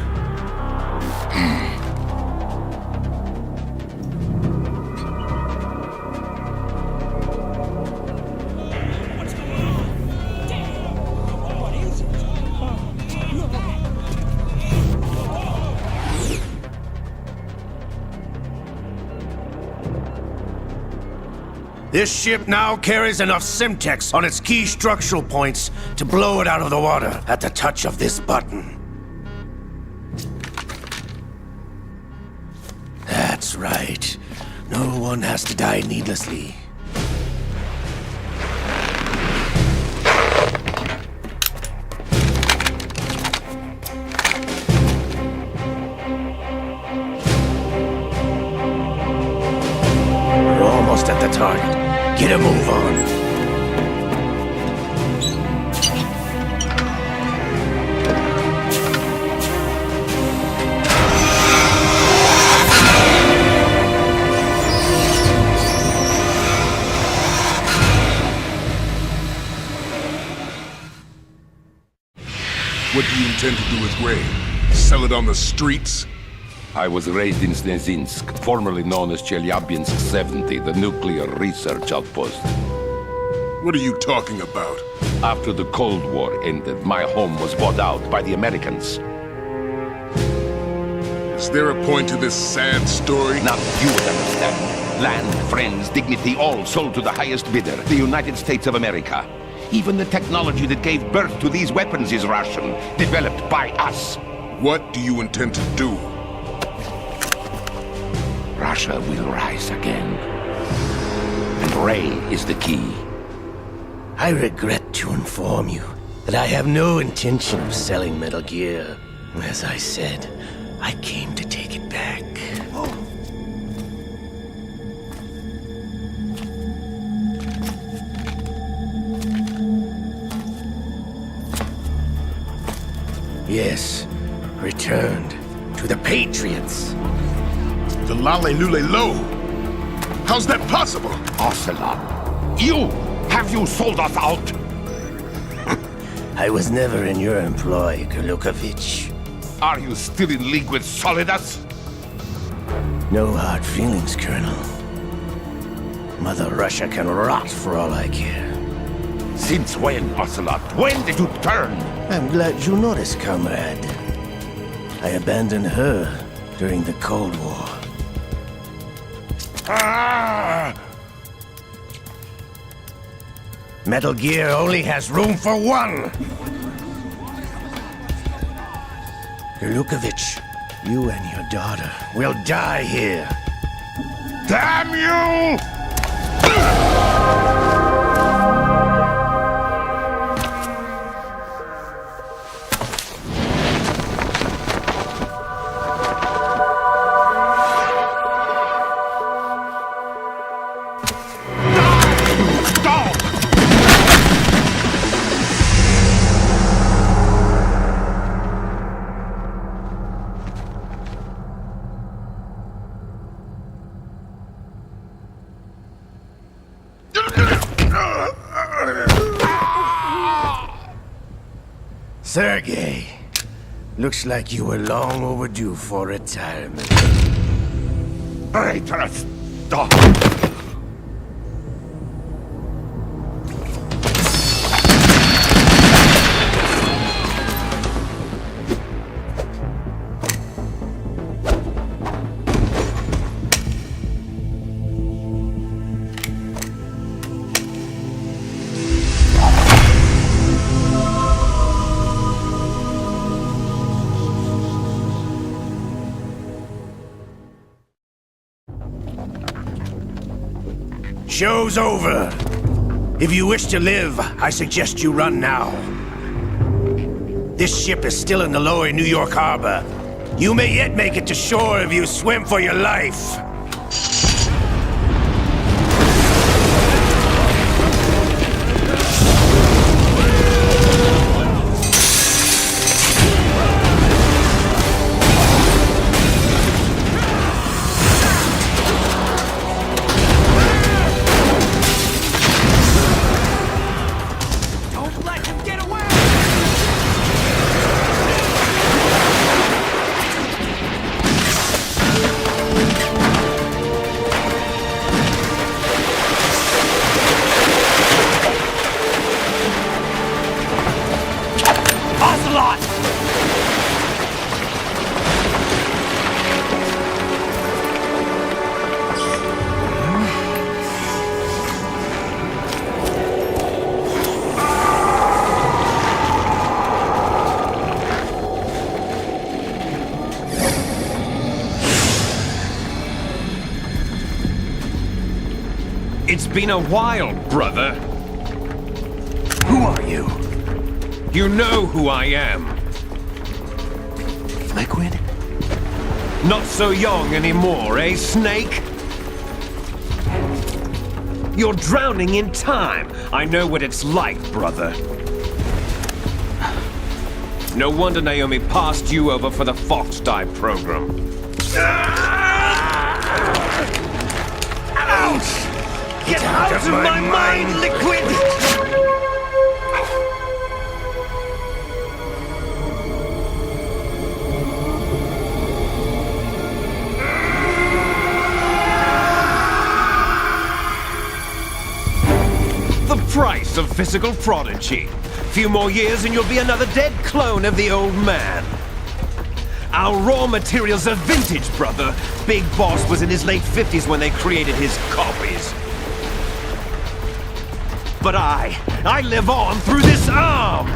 This ship now carries enough Simtex on its key structural points to blow it out of the water at the touch of this button. That's right. No one has to die needlessly. We're almost at the target. Get a move on. intend to do with Ray? Sell it on the streets? I was raised in Snezinsk, formerly known as Chelyabinsk 70, the nuclear research outpost. What are you talking about? After the Cold War ended, my home was bought out by the Americans. Is there a point to this sad story? Now you would understand. Land, friends, dignity, all sold to the highest bidder, the United States of America. Even the technology that gave birth to these weapons is Russian, developed by us. What do you intend to do? Russia will rise again. And Ray is the key. I regret to inform you that I have no intention of selling Metal Gear. As I said, I came to take it back. Yes, returned to the Patriots. The Lale Lule Lo! How's that possible? Ocelot, have you sold us out? I was never in your employ, Kurlukovich. Are you still in league with Solidus? No hard feelings, Colonel. Mother Russia can rot for all I care. Since when, Ocelot? When did you turn? I'm glad you noticed, comrade. I abandoned her during the Cold War. Ah! Metal Gear only has room for one! Kurlukovich, you and your daughter will die here. Damn you! Sergei, looks like you were long overdue for retirement. Traitorous dog! Show's over. If you wish to live, I suggest you run now. This ship is still in the lower New York harbor. You may yet make it to shore if you swim for your life. It's been a while, brother. Who are you? You know who I am. Liquid? Not so young anymore, eh, Snake? You're drowning in time. I know what it's like, brother. No wonder Naomi passed you over for the Fox Die program. Ouch! Get out of my mind, Liquid! price of physical prodigy. Few more years and you'll be another dead clone of the old man. Our raw materials are vintage, brother. Big Boss was in his late 50s when they created his copies. But I live on through this arm!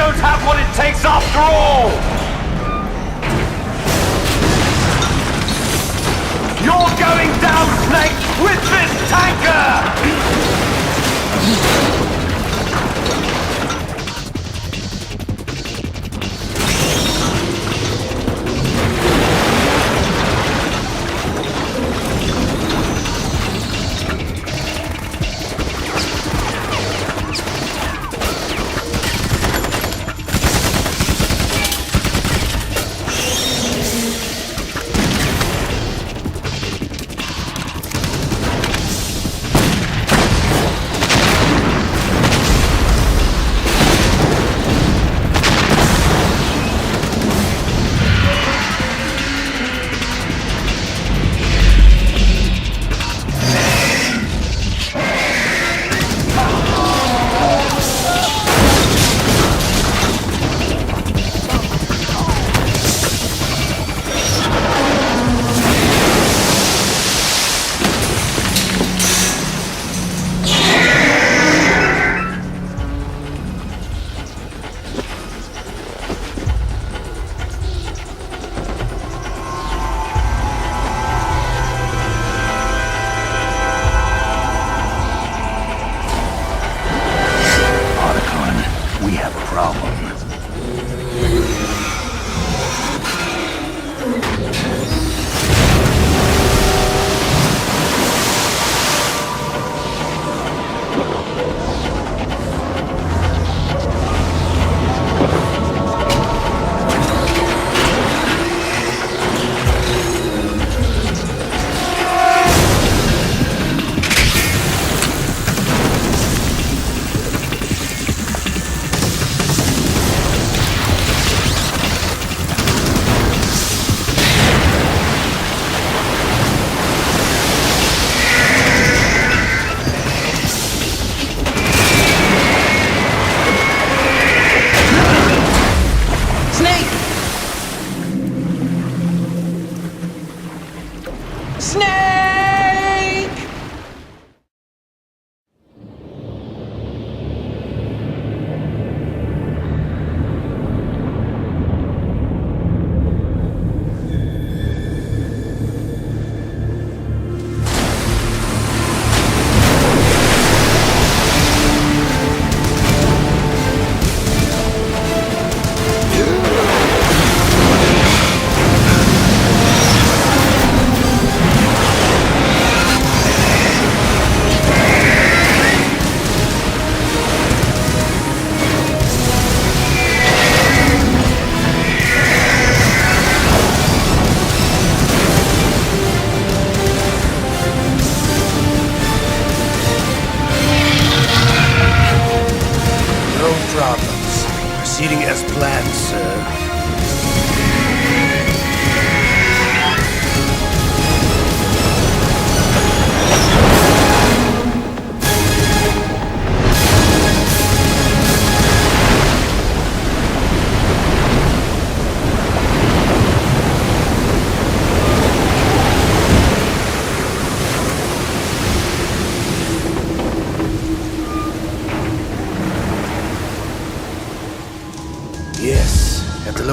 Have what it takes after all! You're going down, Snake, with this tanker!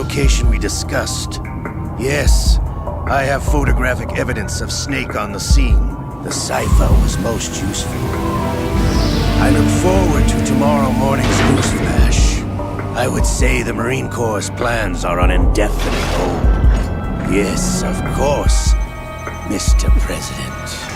location we discussed. Yes, I have photographic evidence of Snake on the scene. The cipher was most useful. I look forward to tomorrow morning's news flash. I would say the Marine Corps' plans are on indefinite hold. Yes, of course, Mr. President.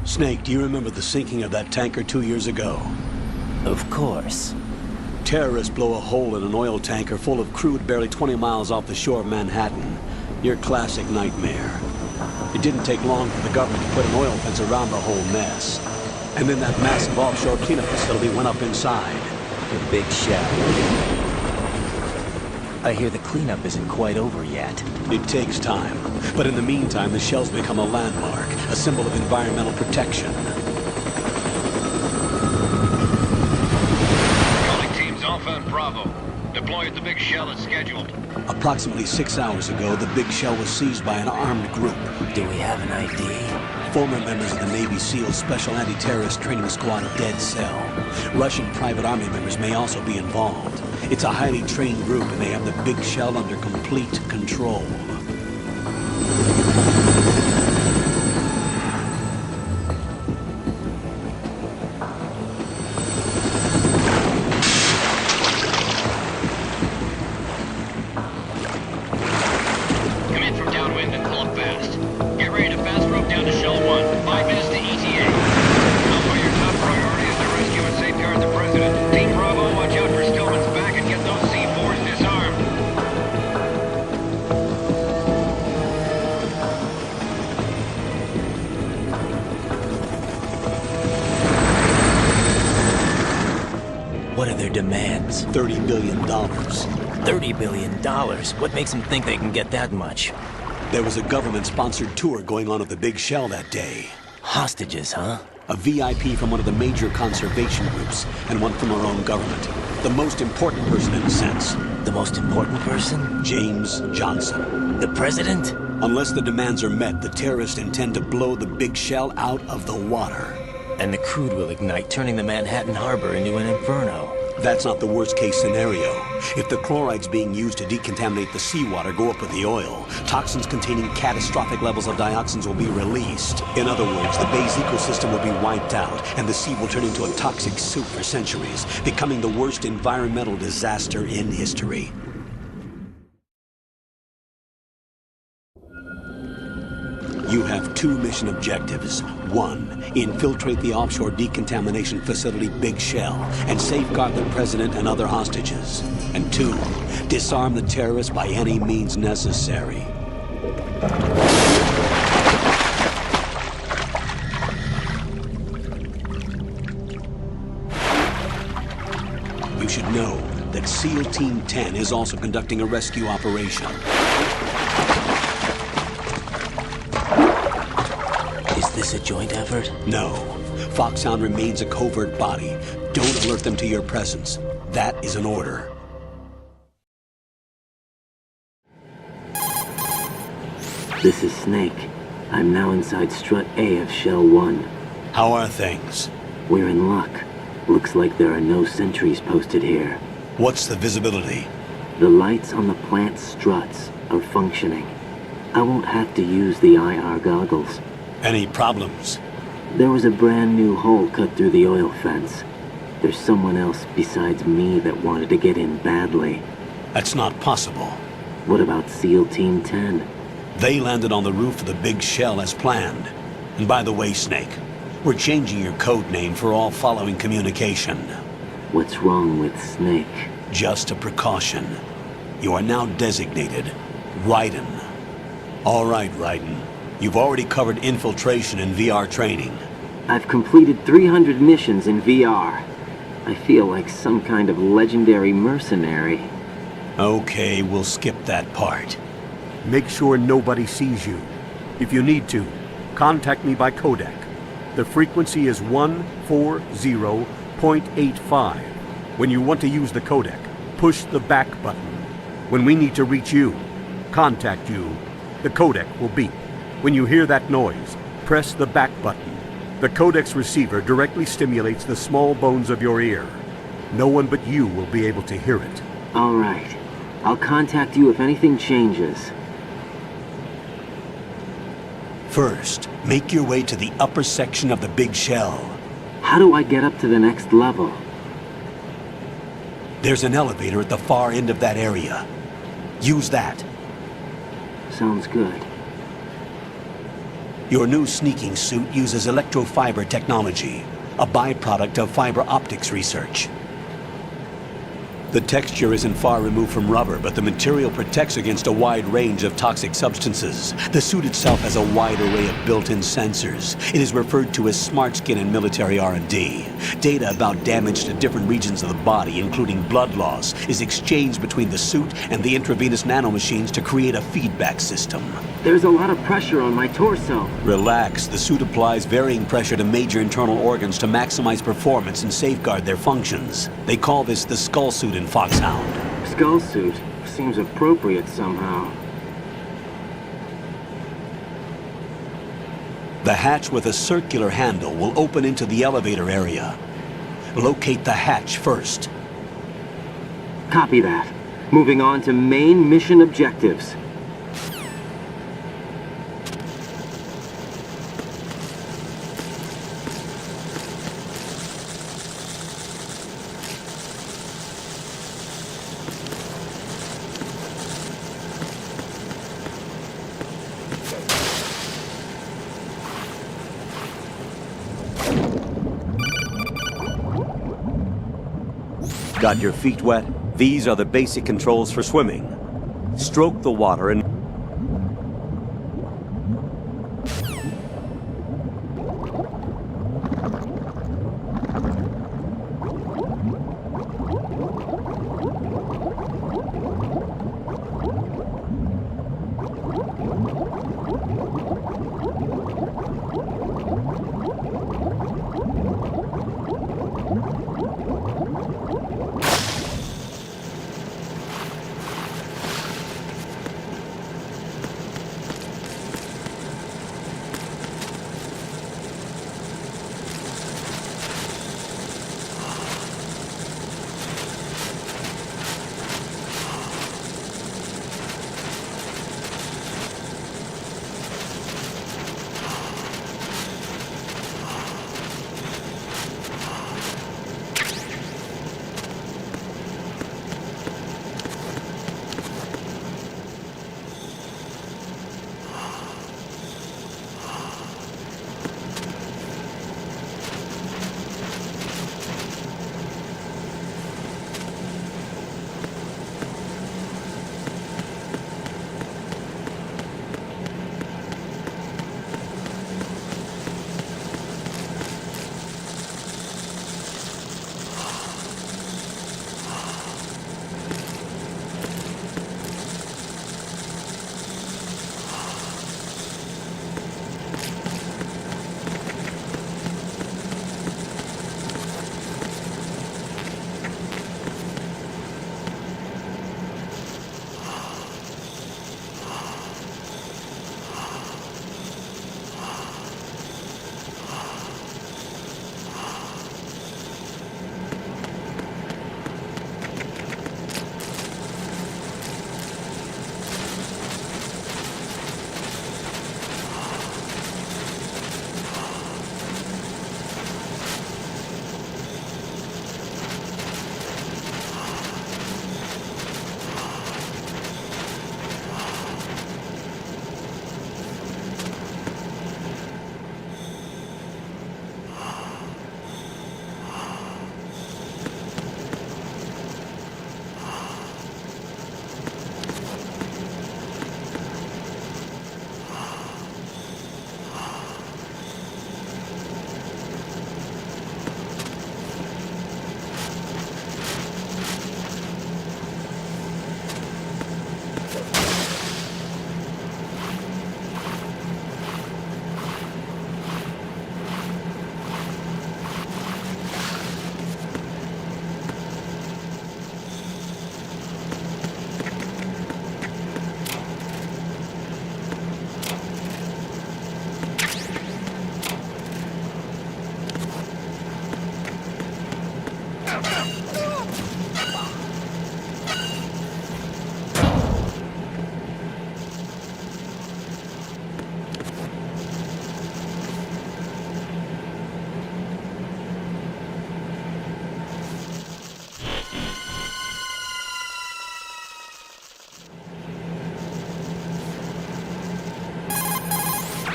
Snake, do you remember the sinking of that tanker 2 years ago? Of course. Terrorists blow a hole in an oil tanker full of crude barely 20 miles off the shore of Manhattan. Your classic nightmare. It didn't take long for the government to put an oil fence around the whole mess. And then that massive offshore cleanup facility went up inside. The big shell. I hear the cleanup isn't quite over yet. It takes time. But in the meantime, the shell's become a landmark, a symbol of environmental protection. Calling teams Alpha and Bravo. Deploy at the big shell as scheduled. Approximately 6 hours ago, the big shell was seized by an armed group. Do we have an ID? Former members of the Navy SEAL Special Anti-Terrorist Training Squad Dead Cell. Russian private army members may also be involved. It's a highly trained group, and they have the big shell under complete control. Come in from downwind and pull up fast. Get ready to fast rope down to Shell 1. 5 minutes to ETA. Alpha, your top priority is to rescue and safeguard the President. Team Bravo, watch out for Stillman's back and get those C4s disarmed. What are their demands? $30 billion. $30 billion? What makes them think they can get that much? There was a government-sponsored tour going on at the big shell that day. Hostages, huh? A VIP from one of the major conservation groups, and one from our own government. The most important person in a sense. The most important person? James Johnson. The president? Unless the demands are met, the terrorists intend to blow the big shell out of the water. And the crude will ignite, turning the Manhattan Harbor into an inferno. That's not the worst-case scenario. If the chlorides being used to decontaminate the seawater go up with the oil, toxins containing catastrophic levels of dioxins will be released. In other words, the bay's ecosystem will be wiped out, and the sea will turn into a toxic soup for centuries, becoming the worst environmental disaster in history. You have 2 mission objectives. 1, infiltrate the offshore decontamination facility Big Shell and safeguard the president and other hostages. And 2, disarm the terrorists by any means necessary. You should know that SEAL Team 10 is also conducting a rescue operation. Is this a joint effort? No. Foxhound remains a covert body. Don't alert them to your presence. That is an order. This is Snake. I'm now inside Strut A of Shell 1. How are things? We're in luck. Looks like there are no sentries posted here. What's the visibility? The lights on the plant's struts are functioning. I won't have to use the IR goggles. Any problems? There was a brand new hole cut through the oil fence. There's someone else besides me that wanted to get in badly. That's not possible. What about SEAL Team 10? They landed on the roof of the Big Shell as planned. And by the way, Snake, we're changing your code name for all following communication. What's wrong with Snake? Just a precaution. You are now designated Raiden. All right, Raiden. You've already covered infiltration and VR training. I've completed 300 missions in VR. I feel like some kind of legendary mercenary. Okay, we'll skip that part. Make sure nobody sees you. If you need to, contact me by codec. The frequency is 140.85. When you want to use the codec, push the back button. When we need to reach you, contact you, the codec will beep. When you hear that noise, press the back button. The codec's receiver directly stimulates the small bones of your ear. No one but you will be able to hear it. All right. I'll contact you if anything changes. First, make your way to the upper section of the big shell. How do I get up to the next level? There's an elevator at the far end of that area. Use that. Sounds good. Your new sneaking suit uses electrofiber technology, a byproduct of fiber optics research. The texture isn't far removed from rubber, but the material protects against a wide range of toxic substances. The suit itself has a wide array of built-in sensors. It is referred to as smart skin in military R&D. Data about damage to different regions of the body, including blood loss, is exchanged between the suit and the intravenous nanomachines to create a feedback system. There's a lot of pressure on my torso. Relax. The suit applies varying pressure to major internal organs to maximize performance and safeguard their functions. They call this the skull suit in Foxhound. Skull suit seems appropriate somehow. The hatch with a circular handle will open into the elevator area. Locate the hatch first. Copy that. Moving on to main mission objectives. Got your feet wet? These are the basic controls for swimming. Stroke the water and...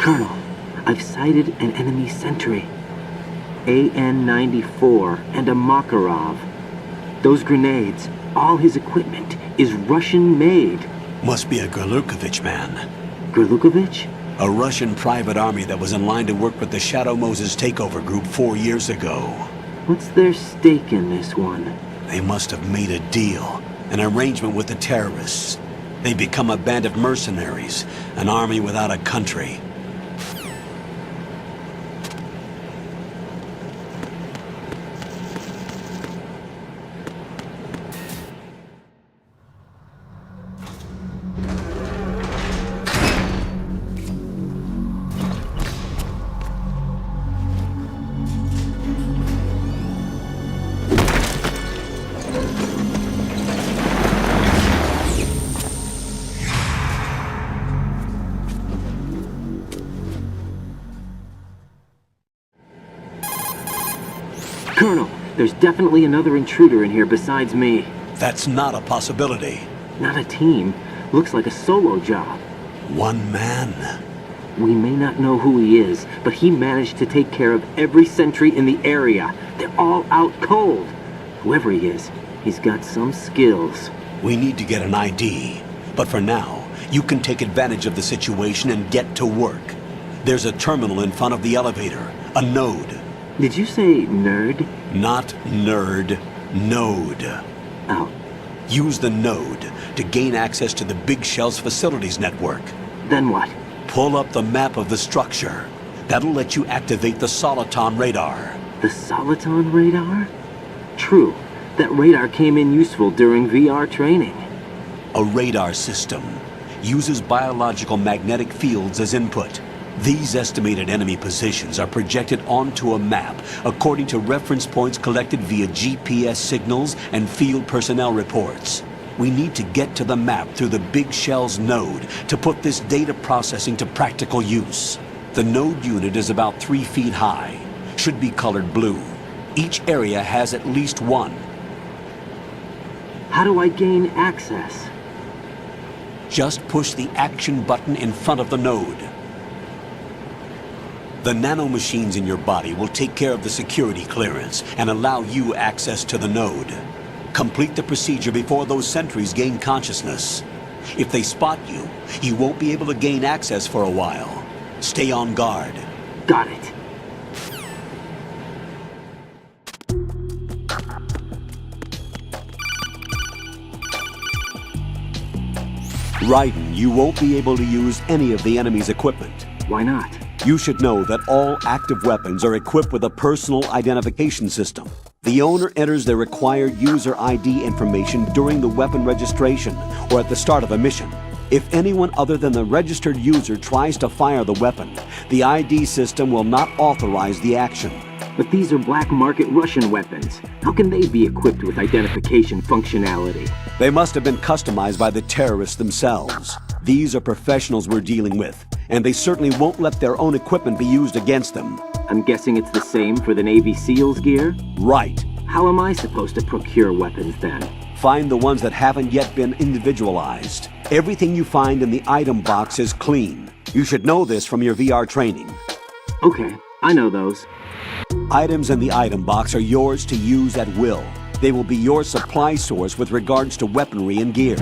Colonel, I've sighted an enemy sentry. AN-94 and a Makarov. Those grenades, all his equipment, is Russian-made. Must be a Gerlukovich man. Gerlukovich? A Russian private army that was in line to work with the Shadow Moses takeover group 4 years ago. What's their stake in this one? They must have made a deal, an arrangement with the terrorists. They've become a band of mercenaries, an army without a country. Colonel, there's definitely another intruder in here besides me. That's not a possibility. Not a team. Looks like a solo job. One man. We may not know who he is, but he managed to take care of every sentry in the area. They're all out cold. Whoever he is, he's got some skills. We need to get an ID. But for now, you can take advantage of the situation and get to work. There's a terminal in front of the elevator. A node. Did you say nerd? Not nerd. Node. Oh. Use the node to gain access to the Big Shell's facilities network. Then what? Pull up the map of the structure. That'll let you activate the Soliton radar. The Soliton radar? True. That radar came in useful during VR training. A radar system uses biological magnetic fields as input. These estimated enemy positions are projected onto a map according to reference points collected via GPS signals and field personnel reports. We need to get to the map through the Big Shell's node to put this data processing to practical use. The node unit is about 3 feet high, should be colored blue. Each area has at least one. How do I gain access? Just push the action button in front of the node. The nanomachines in your body will take care of the security clearance and allow you access to the node. Complete the procedure before those sentries gain consciousness. If they spot you, you won't be able to gain access for a while. Stay on guard. Got it. Raiden, you won't be able to use any of the enemy's equipment. Why not? You should know that all active weapons are equipped with a personal identification system. The owner enters their required user ID information during the weapon registration or at the start of a mission. If anyone other than the registered user tries to fire the weapon, the ID system will not authorize the action. But these are black market Russian weapons. How can they be equipped with identification functionality? They must have been customized by the terrorists themselves. These are professionals we're dealing with, and they certainly won't let their own equipment be used against them. I'm guessing it's the same for the Navy SEALs gear? Right. How am I supposed to procure weapons then? Find the ones that haven't yet been individualized. Everything you find in the item box is clean. You should know this from your VR training. Okay, I know those. Items in the item box are yours to use at will. They will be your supply source with regards to weaponry and gear.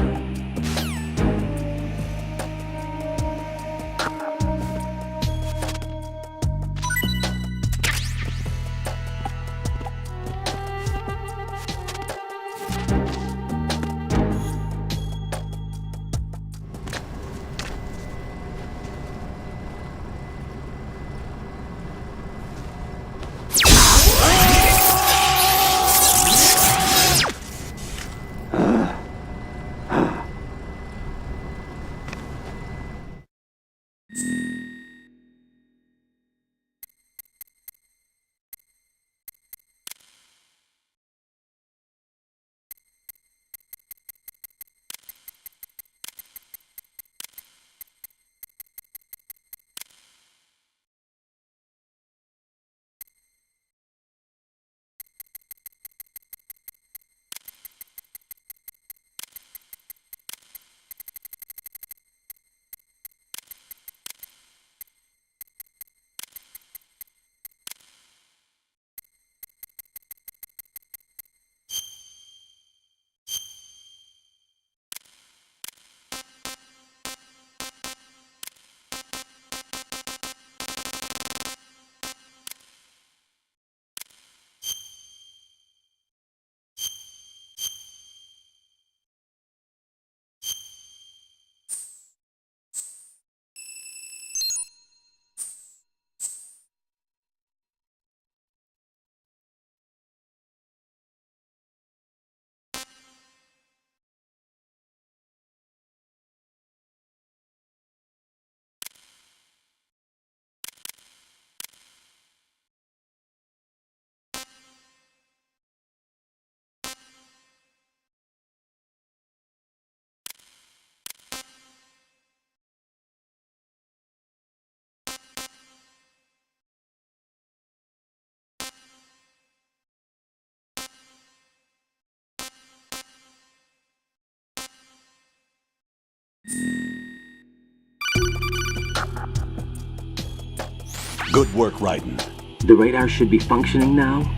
Good work, Raiden. The radar should be functioning now?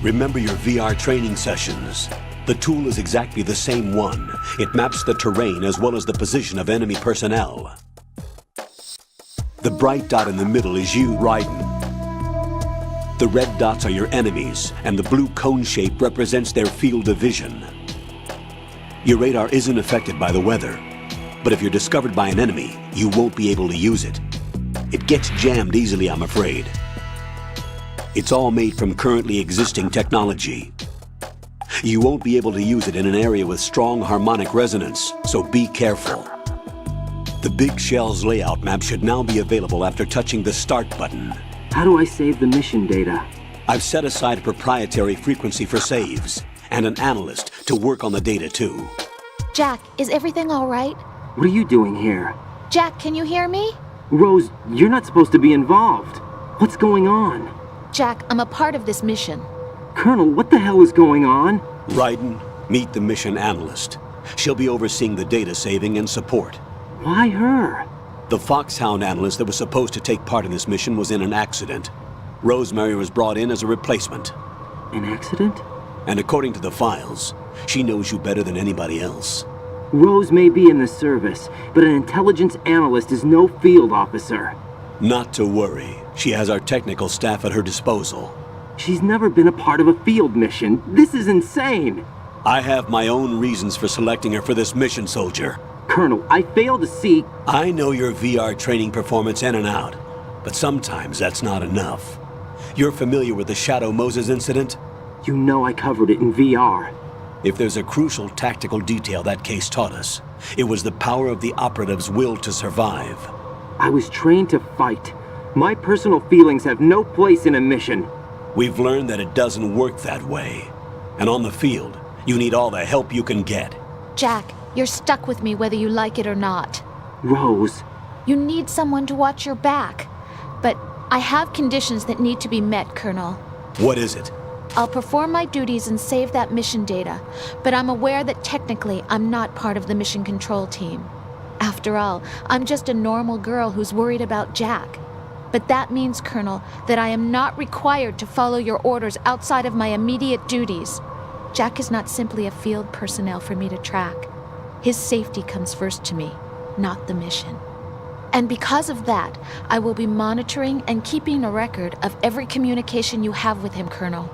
Remember your VR training sessions. The tool is exactly the same one. It maps the terrain as well as the position of enemy personnel. The bright dot in the middle is you, Raiden. The red dots are your enemies, and the blue cone shape represents their field of vision. Your radar isn't affected by the weather, but if you're discovered by an enemy, you won't be able to use it. It gets jammed easily, I'm afraid. It's all made from currently existing technology. You won't be able to use it in an area with strong harmonic resonance, so be careful. The Big Shell's layout map should now be available after touching the Start button. How do I save the mission data? I've set aside a proprietary frequency for saves, and an analyst to work on the data too. Jack, is everything all right? What are you doing here? Jack, can you hear me? Rose, you're not supposed to be involved. What's going on? Jack, I'm a part of this mission. Colonel, what the hell is going on? Raiden, meet the mission analyst. She'll be overseeing the data saving and support. Why her? The Foxhound analyst that was supposed to take part in this mission was in an accident. Rosemary was brought in as a replacement. An accident? And according to the files, she knows you better than anybody else. Rose may be in the service, but an intelligence analyst is no field officer. Not to worry. She has our technical staff at her disposal. She's never been a part of a field mission. This is insane! I have my own reasons for selecting her for this mission, soldier. Colonel, I fail to see... I know your VR training performance in and out, but sometimes that's not enough. You're familiar with the Shadow Moses incident? You know I covered it in VR. If there's a crucial tactical detail that case taught us, it was the power of the operative's will to survive. I was trained to fight. My personal feelings have no place in a mission. We've learned that it doesn't work that way. And on the field, you need all the help you can get. Jack, you're stuck with me whether you like it or not. Rose. You need someone to watch your back. But I have conditions that need to be met, Colonel. What is it? I'll perform my duties and save that mission data, but I'm aware that technically I'm not part of the mission control team. After all, I'm just a normal girl who's worried about Jack. But that means, Colonel, that I am not required to follow your orders outside of my immediate duties. Jack is not simply a field personnel for me to track. His safety comes first to me, not the mission. And because of that, I will be monitoring and keeping a record of every communication you have with him, Colonel.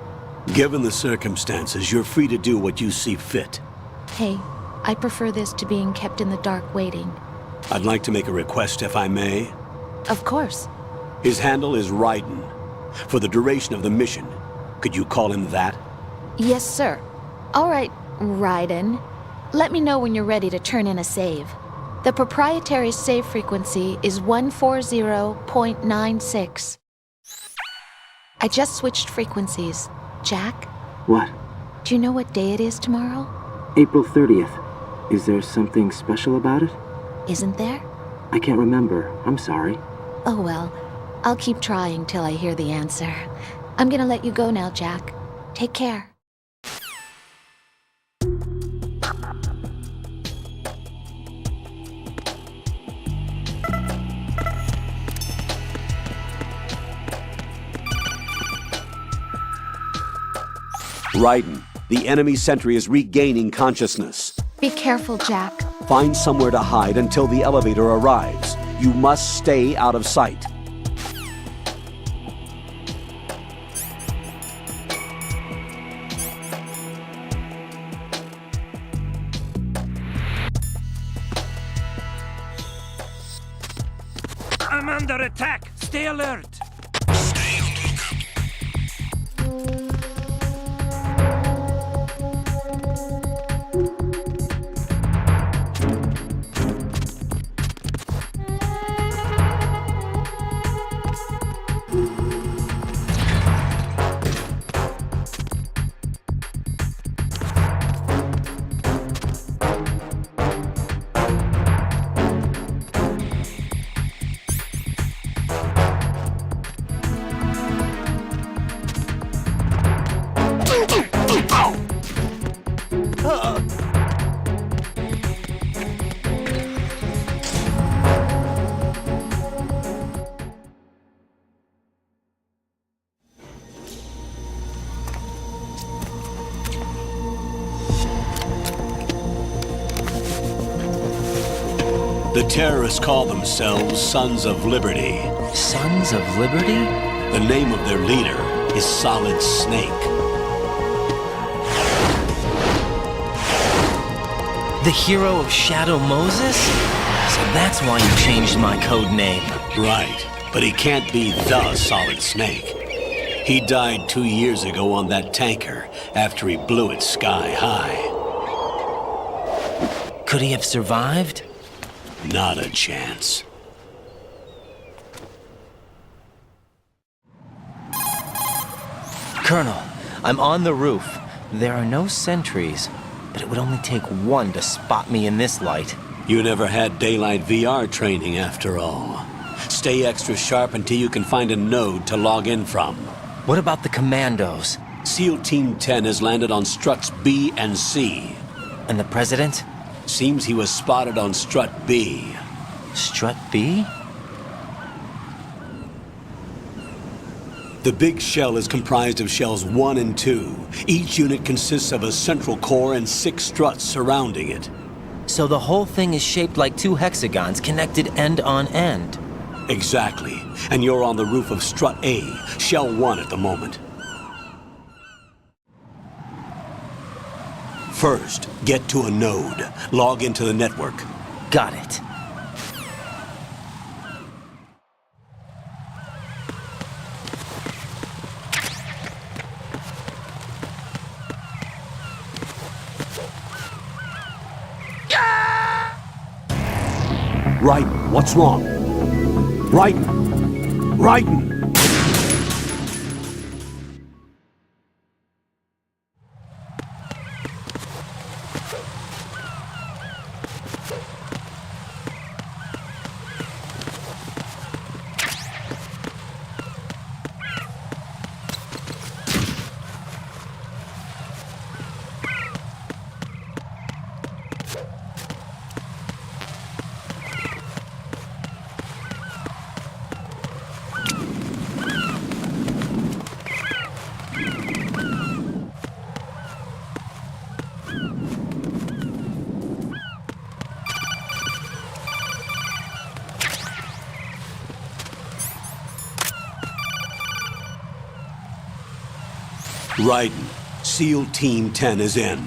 Given the circumstances, you're free to do what you see fit. Hey, I prefer this to being kept in the dark waiting. I'd like to make a request, if I may. Of course. His handle is Raiden. For the duration of the mission, could you call him that? Yes, sir. All right, Raiden. Let me know when you're ready to turn in a save. The proprietary save frequency is 140.96. I just switched frequencies. Jack? What? Do you know what day it is tomorrow? April 30th. Is there something special about it? Isn't there? I can't remember. I'm sorry. Oh well, I'll keep trying till I hear the answer. I'm gonna let you go now, Jack. Take care. Raiden, the enemy sentry is regaining consciousness. Be careful, Jack. Find somewhere to hide until the elevator arrives. You must stay out of sight. I'm under attack! Stay alert! Stay on the lookout. The terrorists call themselves Sons of Liberty. Sons of Liberty? The name of their leader is Solid Snake. The hero of Shadow Moses? So that's why you changed my code name. Right, but he can't be the Solid Snake. He died 2 years ago on that tanker after he blew it sky high. Could he have survived? Not a chance. Colonel, I'm on the roof. There are no sentries, but it would only take one to spot me in this light. You never had daylight VR training after all. Stay extra sharp until you can find a node to log in from. What about the commandos? SEAL Team 10 has landed on struts B and C. And the President? Seems he was spotted on strut B. Strut B? The big shell is comprised of shells 1 and 2. Each unit consists of a central core and 6 struts surrounding it. So the whole thing is shaped like 2 hexagons connected end on end. Exactly. And you're on the roof of strut A, shell 1 at the moment. First, get to a node. Log into the network. Got it. Right, what's wrong? Raiden! Raiden! Raiden, SEAL Team 10 is in.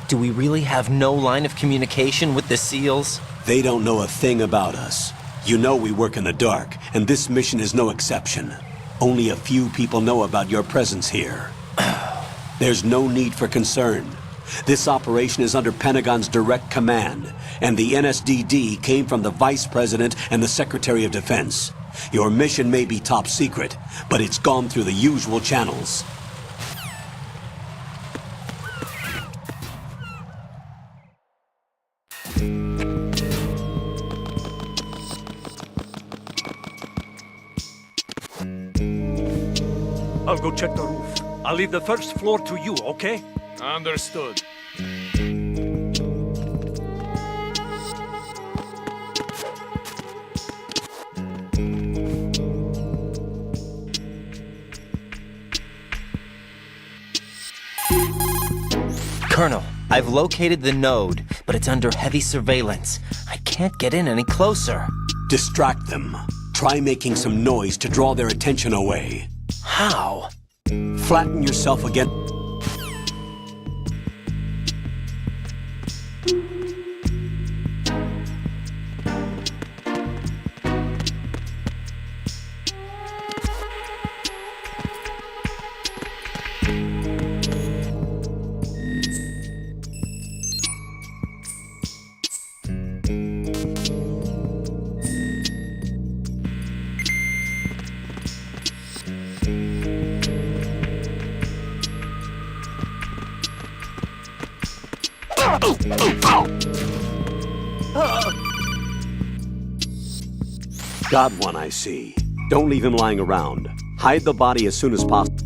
Do we really have no line of communication with the SEALs? They don't know a thing about us. You know we work in the dark, and this mission is no exception. Only a few people know about your presence here. There's no need for concern. This operation is under Pentagon's direct command, and the NSDD came from the Vice President and the Secretary of Defense. Your mission may be top secret, but it's gone through the usual channels. I'll go check the roof. I'll leave the first floor to you, okay? Understood. Colonel, I've located the node, but it's under heavy surveillance. I can't get in any closer. Distract them. Try making some noise to draw their attention away. How? Flatten yourself against... Got one, I see. Don't leave him lying around. Hide the body as soon as possible.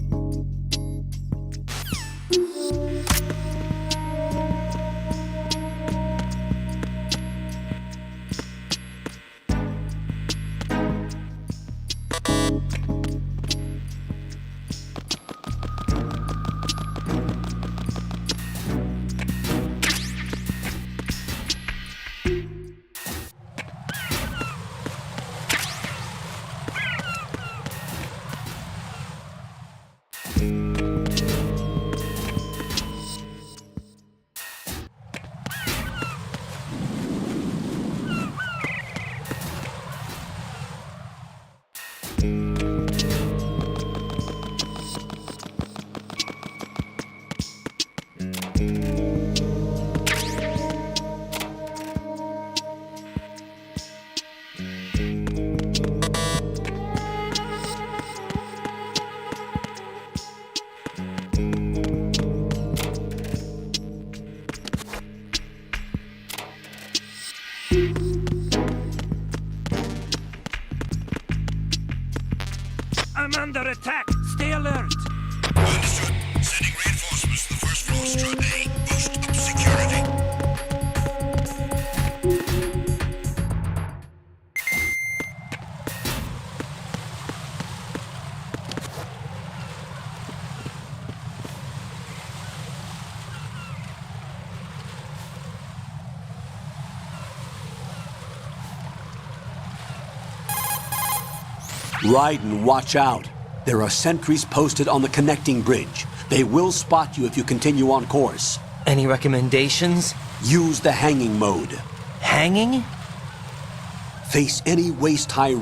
under attack. Stay alert. Understood. Sending reinforcements to the first floor, Strut A. Boost up security. Raiden, watch out. There are sentries posted on the connecting bridge. They will spot you if you continue on course. Any recommendations? Use the hanging mode. Hanging? Face any waist-high...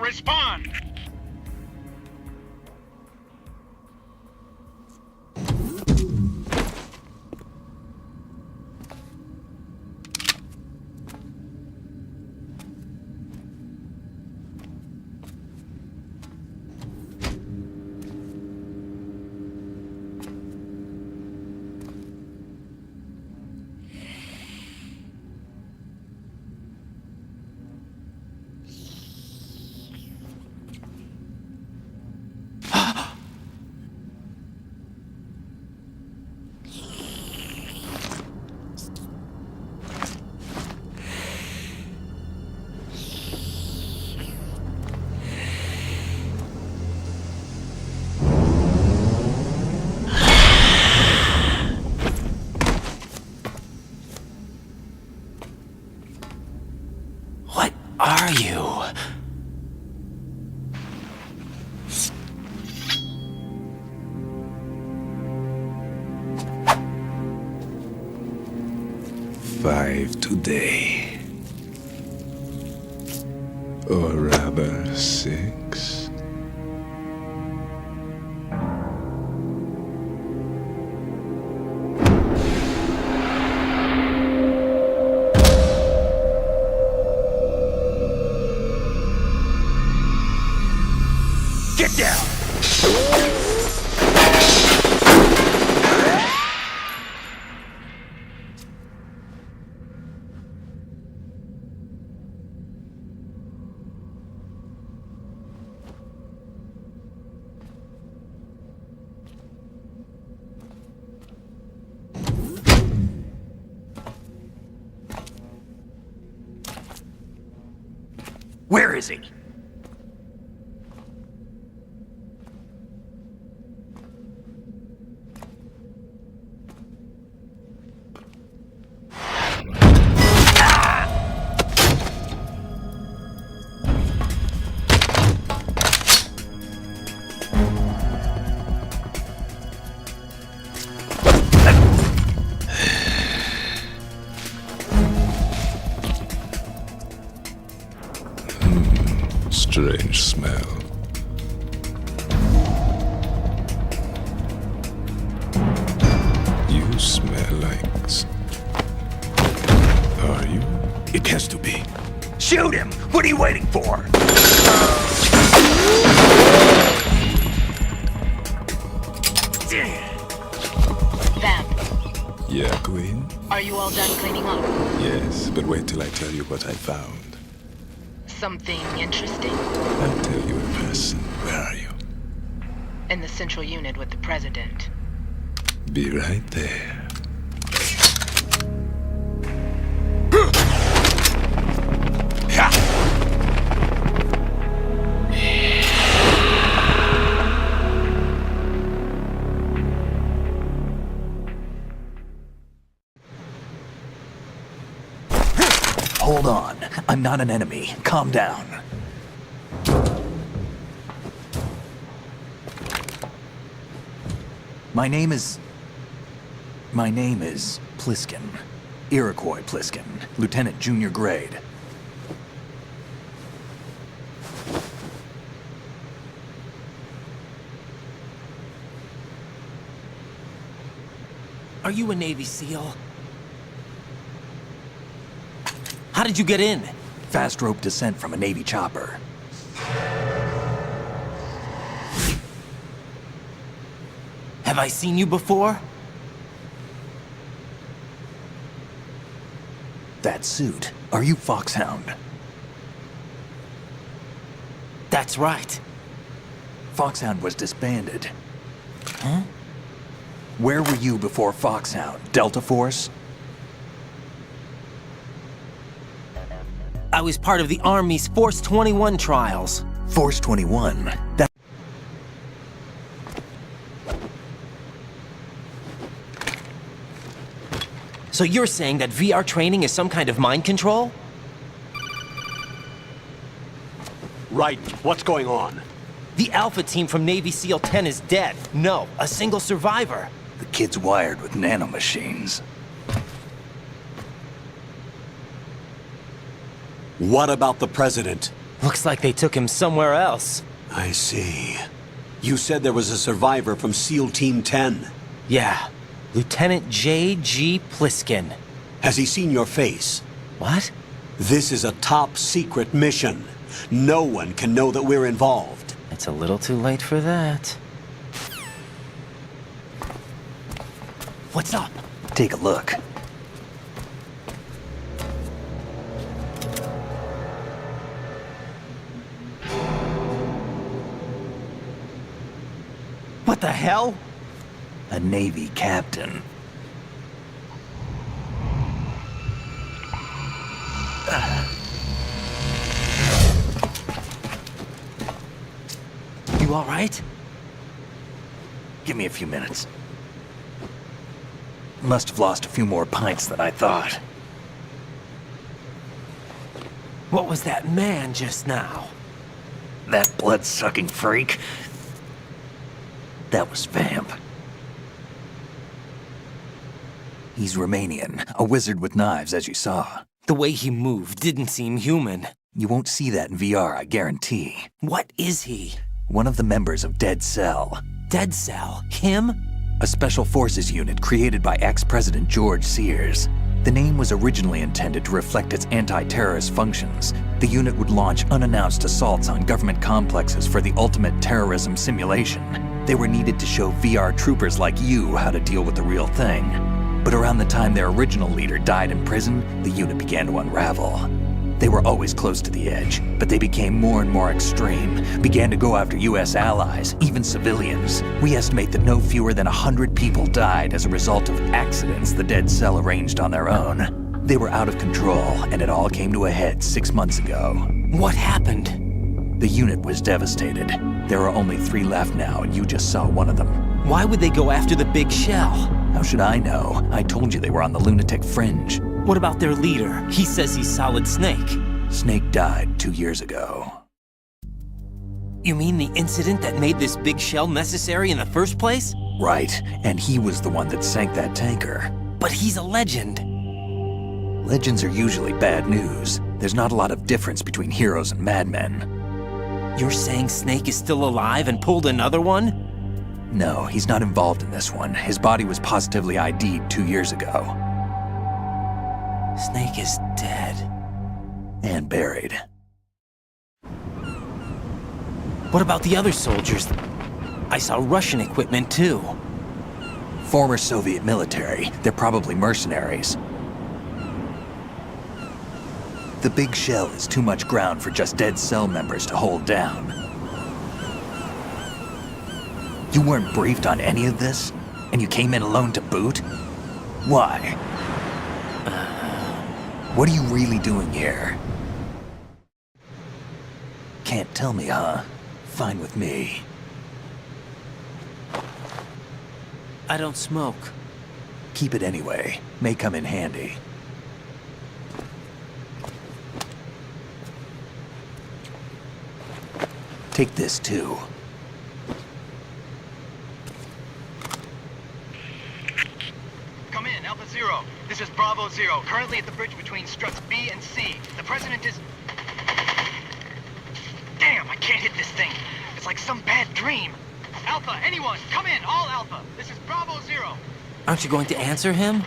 Respond! Are you? Five today. Or rather, 6. Get down! Where is he? Strange smell. You smell like... Are you? It has to be. Shoot him! What are you waiting for? Vamp, Yeah, Queen? are you all done cleaning up? Yes, but wait till I tell you what I found. Something interesting? I'll tell you in person. Where are you? In the central unit with the president. Be right there. Hold on. I'm not an enemy. Calm down. My name is Pliskin. Iroquois Pliskin. Lieutenant Junior Grade. Are you a Navy SEAL? How did you get in? Fast rope descent from a Navy chopper. Have I seen you before? That suit. Are you Foxhound? That's right. Foxhound was disbanded. Huh? Where were you before Foxhound? Delta Force? I was part of the Army's Force 21 trials. Force 21? That... So you're saying that VR training is some kind of mind control? Right. What's going on? The Alpha team from Navy SEAL 10 is dead. No, a single survivor. The kid's wired with nanomachines. What about the president? Looks like they took him somewhere else. I see. You said there was a survivor from SEAL Team 10. Yeah. Lieutenant J.G. Pliskin. Has he seen your face? What? This is a top secret mission. No one can know that we're involved. It's a little too late for that. What's up? Take a look. What the hell? A Navy captain. You all right? Give me a few minutes. Must have lost a few more pints than I thought. What was that man just now? That blood-sucking freak? That was Vamp. He's Romanian, a wizard with knives, as you saw. The way he moved didn't seem human. You won't see that in VR, I guarantee. What is he? One of the members of Dead Cell. Dead Cell? Him? A special forces unit created by ex-President George Sears. The name was originally intended to reflect its anti-terrorist functions. The unit would launch unannounced assaults on government complexes for the ultimate terrorism simulation. They were needed to show VR troopers like you how to deal with the real thing. But around the time their original leader died in prison, the unit began to unravel. They were always close to the edge, but they became more and more extreme, began to go after US allies, even civilians. We estimate that no fewer than 100 people died as a result of accidents the Dead Cell arranged on their own. They were out of control, and it all came to a head 6 months ago. What happened? The unit was devastated. There are only 3 left now, and you just saw one of them. Why would they go after the big shell? How should I know? I told you they were on the lunatic fringe. What about their leader? He says he's Solid Snake. Snake died 2 years ago. You mean the incident that made this big shell necessary in the first place? Right, and he was the one that sank that tanker. But he's a legend. Legends are usually bad news. There's not a lot of difference between heroes and madmen. You're saying Snake is still alive and pulled another one? No, he's not involved in this one. His body was positively ID'd 2 years ago. Snake is dead. And buried. What about the other soldiers? I saw Russian equipment too. Former Soviet military. They're probably mercenaries. The big shell is too much ground for just Dead Cell members to hold down. You weren't briefed on any of this? And you came in alone to boot? Why? What are you really doing here? Can't tell me, huh? Fine with me. I don't smoke. Keep it anyway. May come in handy. Take this too. Come in, Alpha Zero. This is Bravo Zero, currently at the bridge between struts B and C. The President is... Damn, I can't hit this thing. It's like some bad dream. Alpha, anyone, come in, all Alpha. This is Bravo Zero. Aren't you going to answer him?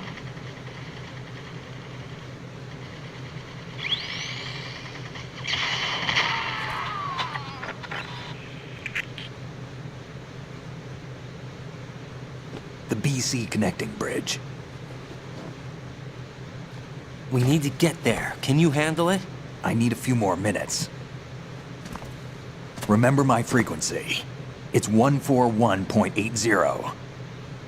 The BC connecting bridge. We need to get there. Can you handle it? I need a few more minutes. Remember my frequency. It's 141.80.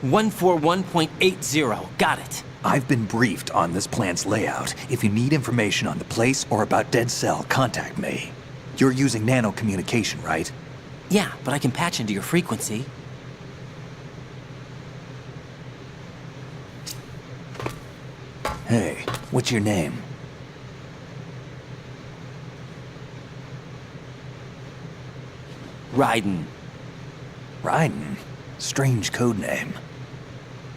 141.80. Got it. I've been briefed on this plant's layout. If you need information on the place or about Dead Cell, contact me. You're using nano communication, right? Yeah, but I can patch into your frequency. Hey, what's your name? Raiden. Raiden? Strange code name.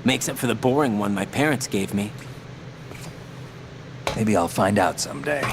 Makes up for the boring one my parents gave me. Maybe I'll find out someday.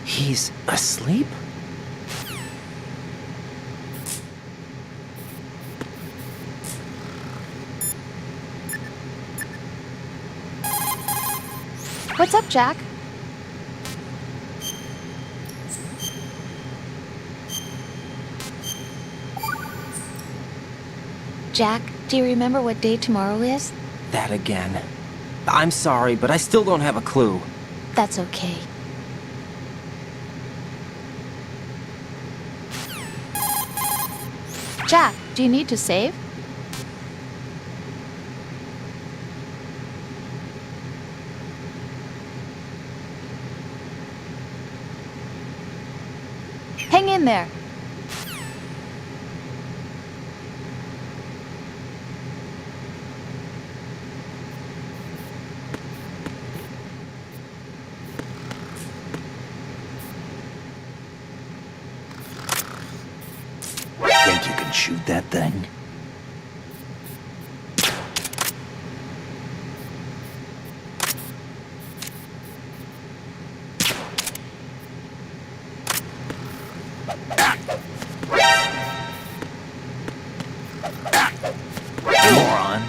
He's asleep? What's up, Jack? Jack, do you remember what day tomorrow is? That again. I'm sorry, but I still don't have a clue. That's okay. Jack, do you need to save? Hang in there. Think you can shoot that thing? Moron.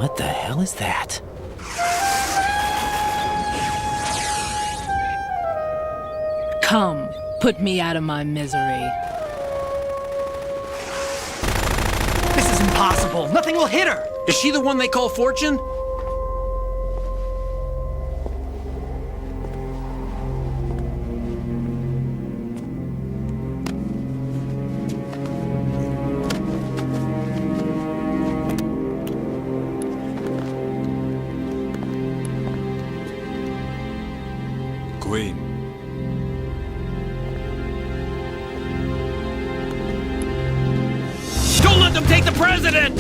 What the hell is that? Come, put me out of my misery. This is impossible. Nothing will hit her. Is she the one they call Fortune? Queen. Don't let them take the president!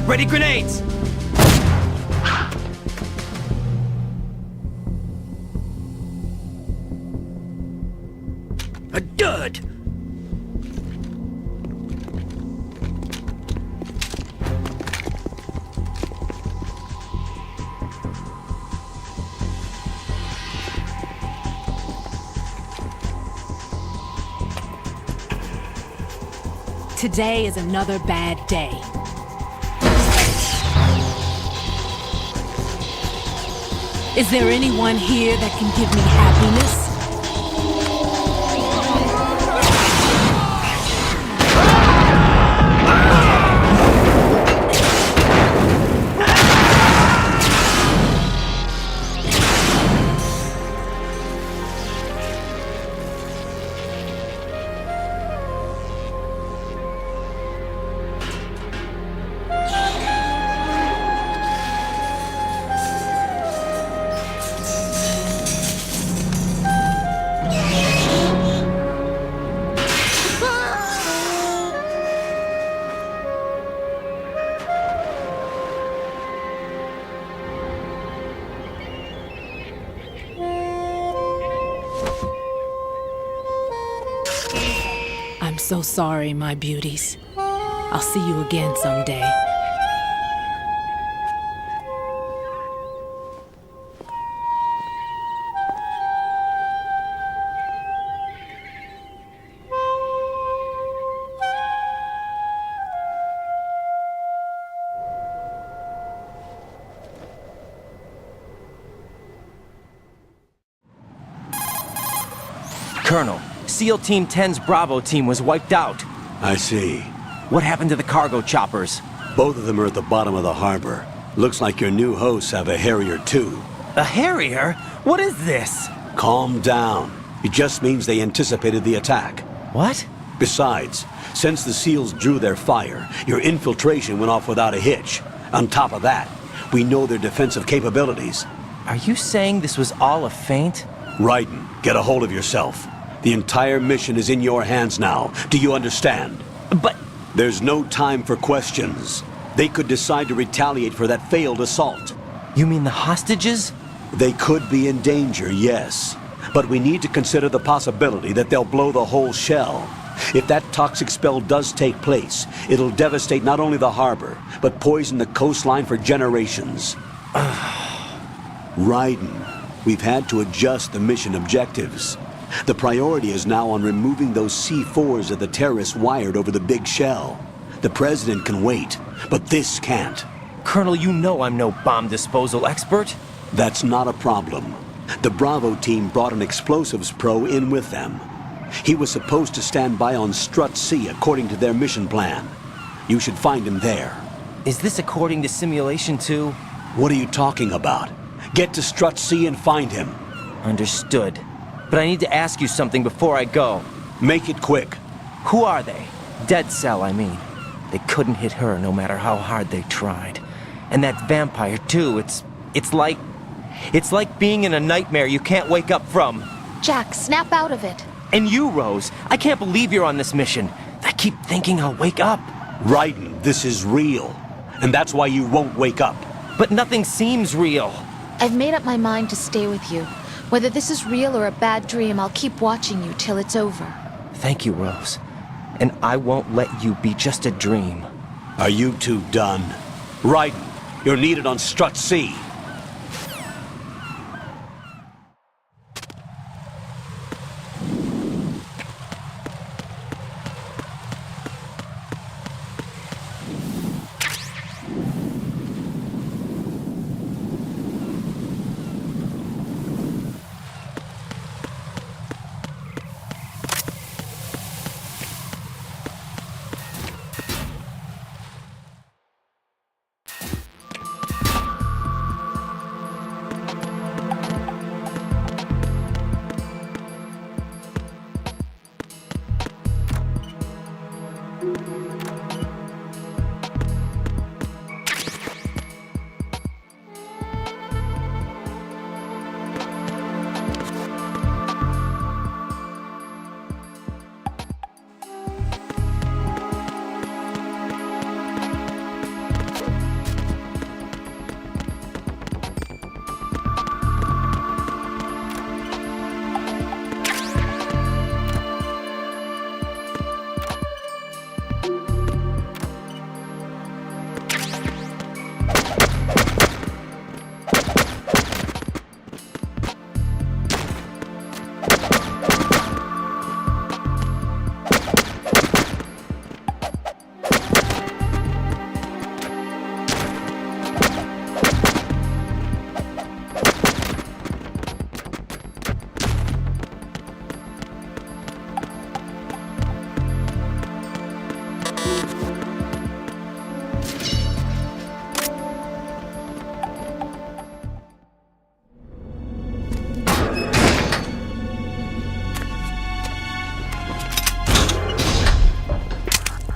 Ready grenades! A dud! Today is another bad day. Is there anyone here that can give me happiness? I'm so sorry, my beauties. I'll see you again someday. Colonel, SEAL Team 10's Bravo team was wiped out. I see. What happened to the cargo choppers? Both of them are at the bottom of the harbor. Looks like your new hosts have a Harrier too. A Harrier? What is this? Calm down. It just means they anticipated the attack. What? Besides, since the SEALs drew their fire, your infiltration went off without a hitch. On top of that, we know their defensive capabilities. Are you saying this was all a feint? Raiden, get a hold of yourself. The entire mission is in your hands now. Do you understand? But... There's no time for questions. They could decide to retaliate for that failed assault. You mean the hostages? They could be in danger, yes. But we need to consider the possibility that they'll blow the whole shell. If that toxic spell does take place, it'll devastate not only the harbor, but poison the coastline for generations. Raiden, we've had to adjust the mission objectives. The priority is now on removing those C4s that the terrorists wired over the big shell. The President can wait, but this can't. Colonel, you know I'm no bomb disposal expert. That's not a problem. The Bravo team brought an explosives pro in with them. He was supposed to stand by on Strut C according to their mission plan. You should find him there. Is this according to Simulation 2? What are you talking about? Get to Strut C and find him. Understood. But I need to ask you something before I go. Make it quick. Who are they? Dead Cell, I mean. They couldn't hit her no matter how hard they tried. And that vampire, too, it's like being in a nightmare you can't wake up from. Jack, snap out of it. And you, Rose, I can't believe you're on this mission. I keep thinking I'll wake up. Raiden, this is real. And that's why you won't wake up. But nothing seems real. I've made up my mind to stay with you. Whether this is real or a bad dream, I'll keep watching you till it's over. Thank you, Rose. And I won't let you be just a dream. Are you two done? Raiden, you're needed on Strut C.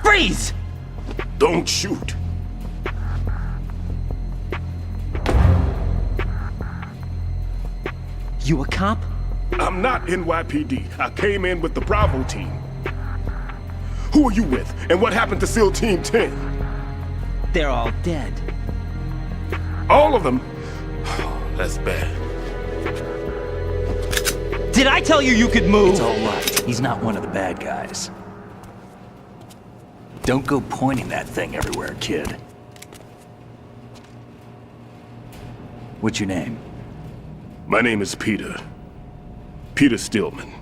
Freeze! Don't shoot. You a cop? I'm not NYPD. I came in with the Bravo team. Who are you with? And what happened to SEAL Team 10? They're all dead. All of them? Oh, that's bad. Did I tell you you could move? It's all right. He's not one of the bad guys. Don't go pointing that thing everywhere, kid. What's your name? My name is Peter. Peter Stillman.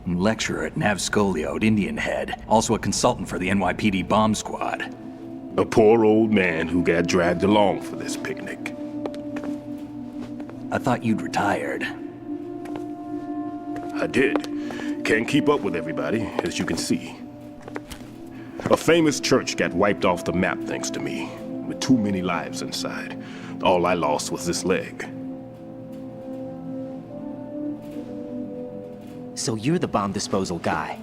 Lecturer at Navscolio at Indian Head. Also a consultant for the NYPD bomb squad. A poor old man who got dragged along for this picnic. I thought you'd retired. I did. Can't keep up with everybody, as you can see. A famous church got wiped off the map thanks to me, with too many lives inside. All I lost was this leg. So you're the bomb disposal guy.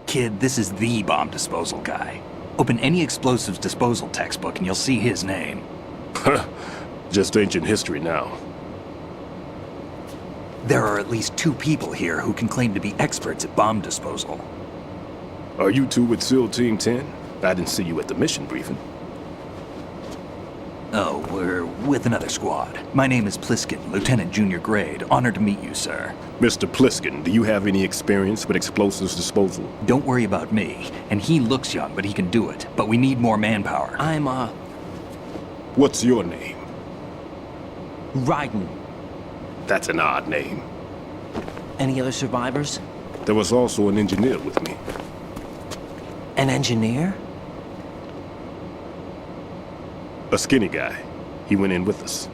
Kid, this is the bomb disposal guy. Open any explosives disposal textbook and you'll see his name. Just ancient history now. There are at least 2 people here who can claim to be experts at bomb disposal. Are you two with SEAL Team 10? I didn't see you at the mission briefing. Oh, we're with another squad. My name is Pliskin, Lieutenant Junior Grade. Honored to meet you, sir. Mr. Pliskin, do you have any experience with explosives disposal? Don't worry about me. And he looks young, but he can do it. But we need more manpower. What's your name? Raiden. That's an odd name. Any other survivors? There was also an engineer with me. An engineer? A skinny guy. He went in with us.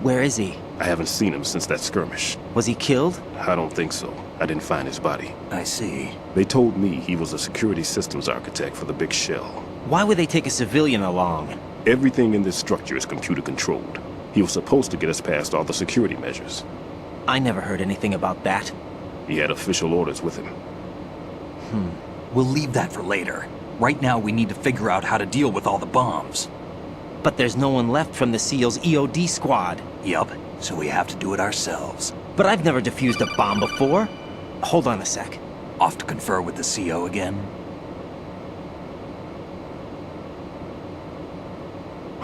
Where is he? I haven't seen him since that skirmish. Was he killed? I don't think so. I didn't find his body. I see. They told me he was a security systems architect for the big shell. Why would they take a civilian along? Everything in this structure is computer controlled. He was supposed to get us past all the security measures. I never heard anything about that. He had official orders with him. We'll leave that for later. Right now we need to figure out how to deal with all the bombs. But there's no one left from the SEAL's EOD squad. Yup, so we have to do it ourselves. But I've never defused a bomb before. Hold on a sec. Off to confer with the CO again?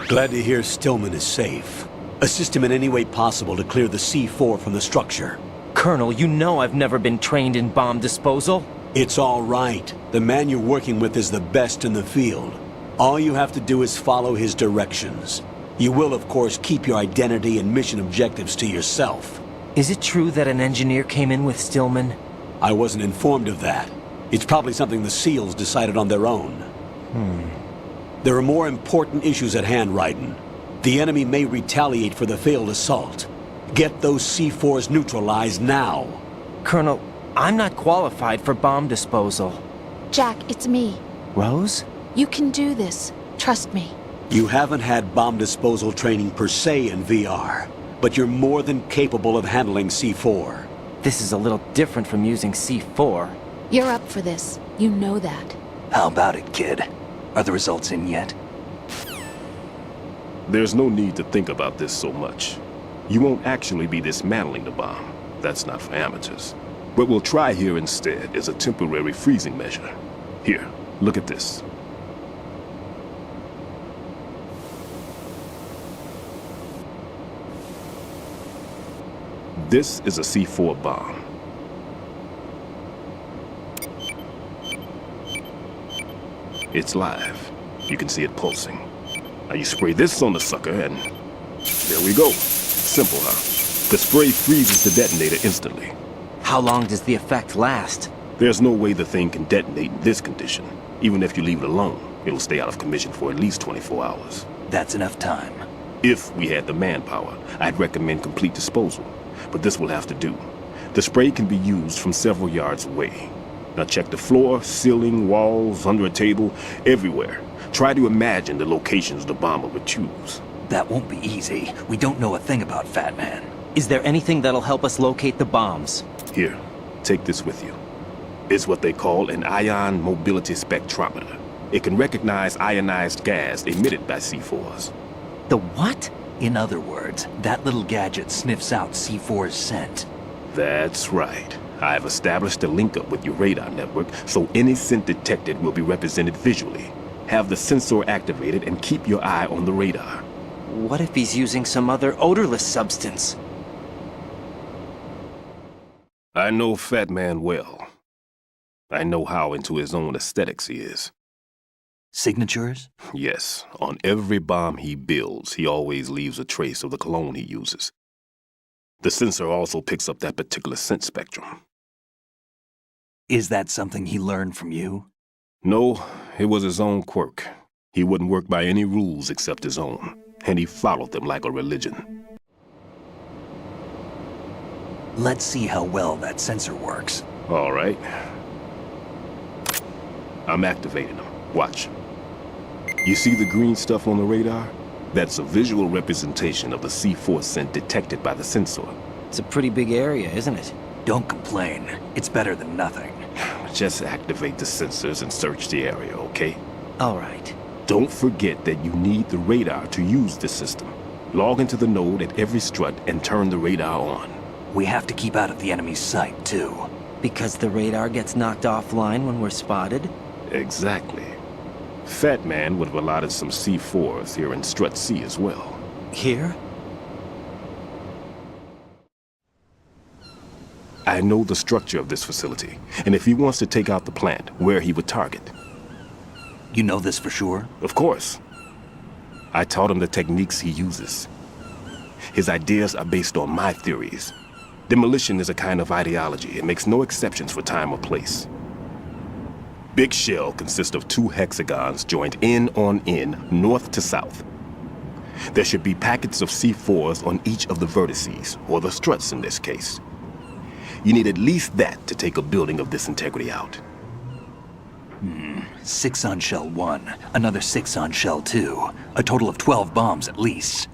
Glad to hear Stillman is safe. Assist him in any way possible to clear the C4 from the structure. Colonel, you know I've never been trained in bomb disposal. It's all right. The man you're working with is the best in the field. All you have to do is follow his directions. You will, of course, keep your identity and mission objectives to yourself. Is it true that an engineer came in with Stillman? I wasn't informed of that. It's probably something the SEALs decided on their own. There are more important issues at hand, Raiden. The enemy may retaliate for the failed assault. Get those C4s neutralized now. Colonel, I'm not qualified for bomb disposal. Jack, it's me. Rose? You can do this. Trust me. You haven't had bomb disposal training per se in VR, but you're more than capable of handling C4. This is a little different from using C4. You're up for this. You know that. How about it, kid? Are the results in yet? There's no need to think about this so much. You won't actually be dismantling the bomb. That's not for amateurs. What we'll try here instead is a temporary freezing measure. Here, look at this. This is a C4 bomb. It's live. You can see it pulsing. Now you spray this on the sucker and there we go. Simple, huh? The spray freezes the detonator instantly. How long does the effect last? There's no way the thing can detonate in this condition. Even if you leave it alone, it'll stay out of commission for at least 24 hours. That's enough time. If we had the manpower, I'd recommend complete disposal. But this will have to do. The spray can be used from several yards away. Now check the floor, ceiling, walls, under a table, everywhere. Try to imagine the locations the bomber would choose. That won't be easy. We don't know a thing about Fat Man. Is there anything that'll help us locate the bombs? Here, take this with you. It's what they call an ion mobility spectrometer. It can recognize ionized gas emitted by C4s. The what? In other words, that little gadget sniffs out C4's scent. That's right. I've established a link up with your radar network, so any scent detected will be represented visually. Have the sensor activated and keep your eye on the radar. What if he's using some other odorless substance? I know Fat Man well. I know how into his own aesthetics he is. Signatures? Yes, on every bomb he builds, he always leaves a trace of the cologne he uses. The sensor also picks up that particular scent spectrum. Is that something he learned from you? No, it was his own quirk. He wouldn't work by any rules except his own, and he followed them like a religion. Let's see how well that sensor works. All right. I'm activating them. Watch. You see the green stuff on the radar? That's a visual representation of the C4 scent detected by the sensor. It's a pretty big area, isn't it? Don't complain. It's better than nothing. Just activate the sensors and search the area, okay? All right. Don't forget that you need the radar to use the system. Log into the node at every strut and turn the radar on. We have to keep out of the enemy's sight, too. Because the radar gets knocked offline when we're spotted? Exactly. Fat Man would have allotted some C4s here in Strut C as well. Here? I know the structure of this facility, and if he wants to take out the plant, where he would target. You know this for sure? Of course. I taught him the techniques he uses. His ideas are based on my theories. Demolition is a kind of ideology. It makes no exceptions for time or place. Big shell consists of 2 hexagons joined end on end, north to south. There should be packets of C4s on each of the vertices, or the struts in this case. You need at least that to take a building of this integrity out. 6 on shell 1, another 6 on shell 2. A total of 12 bombs at least.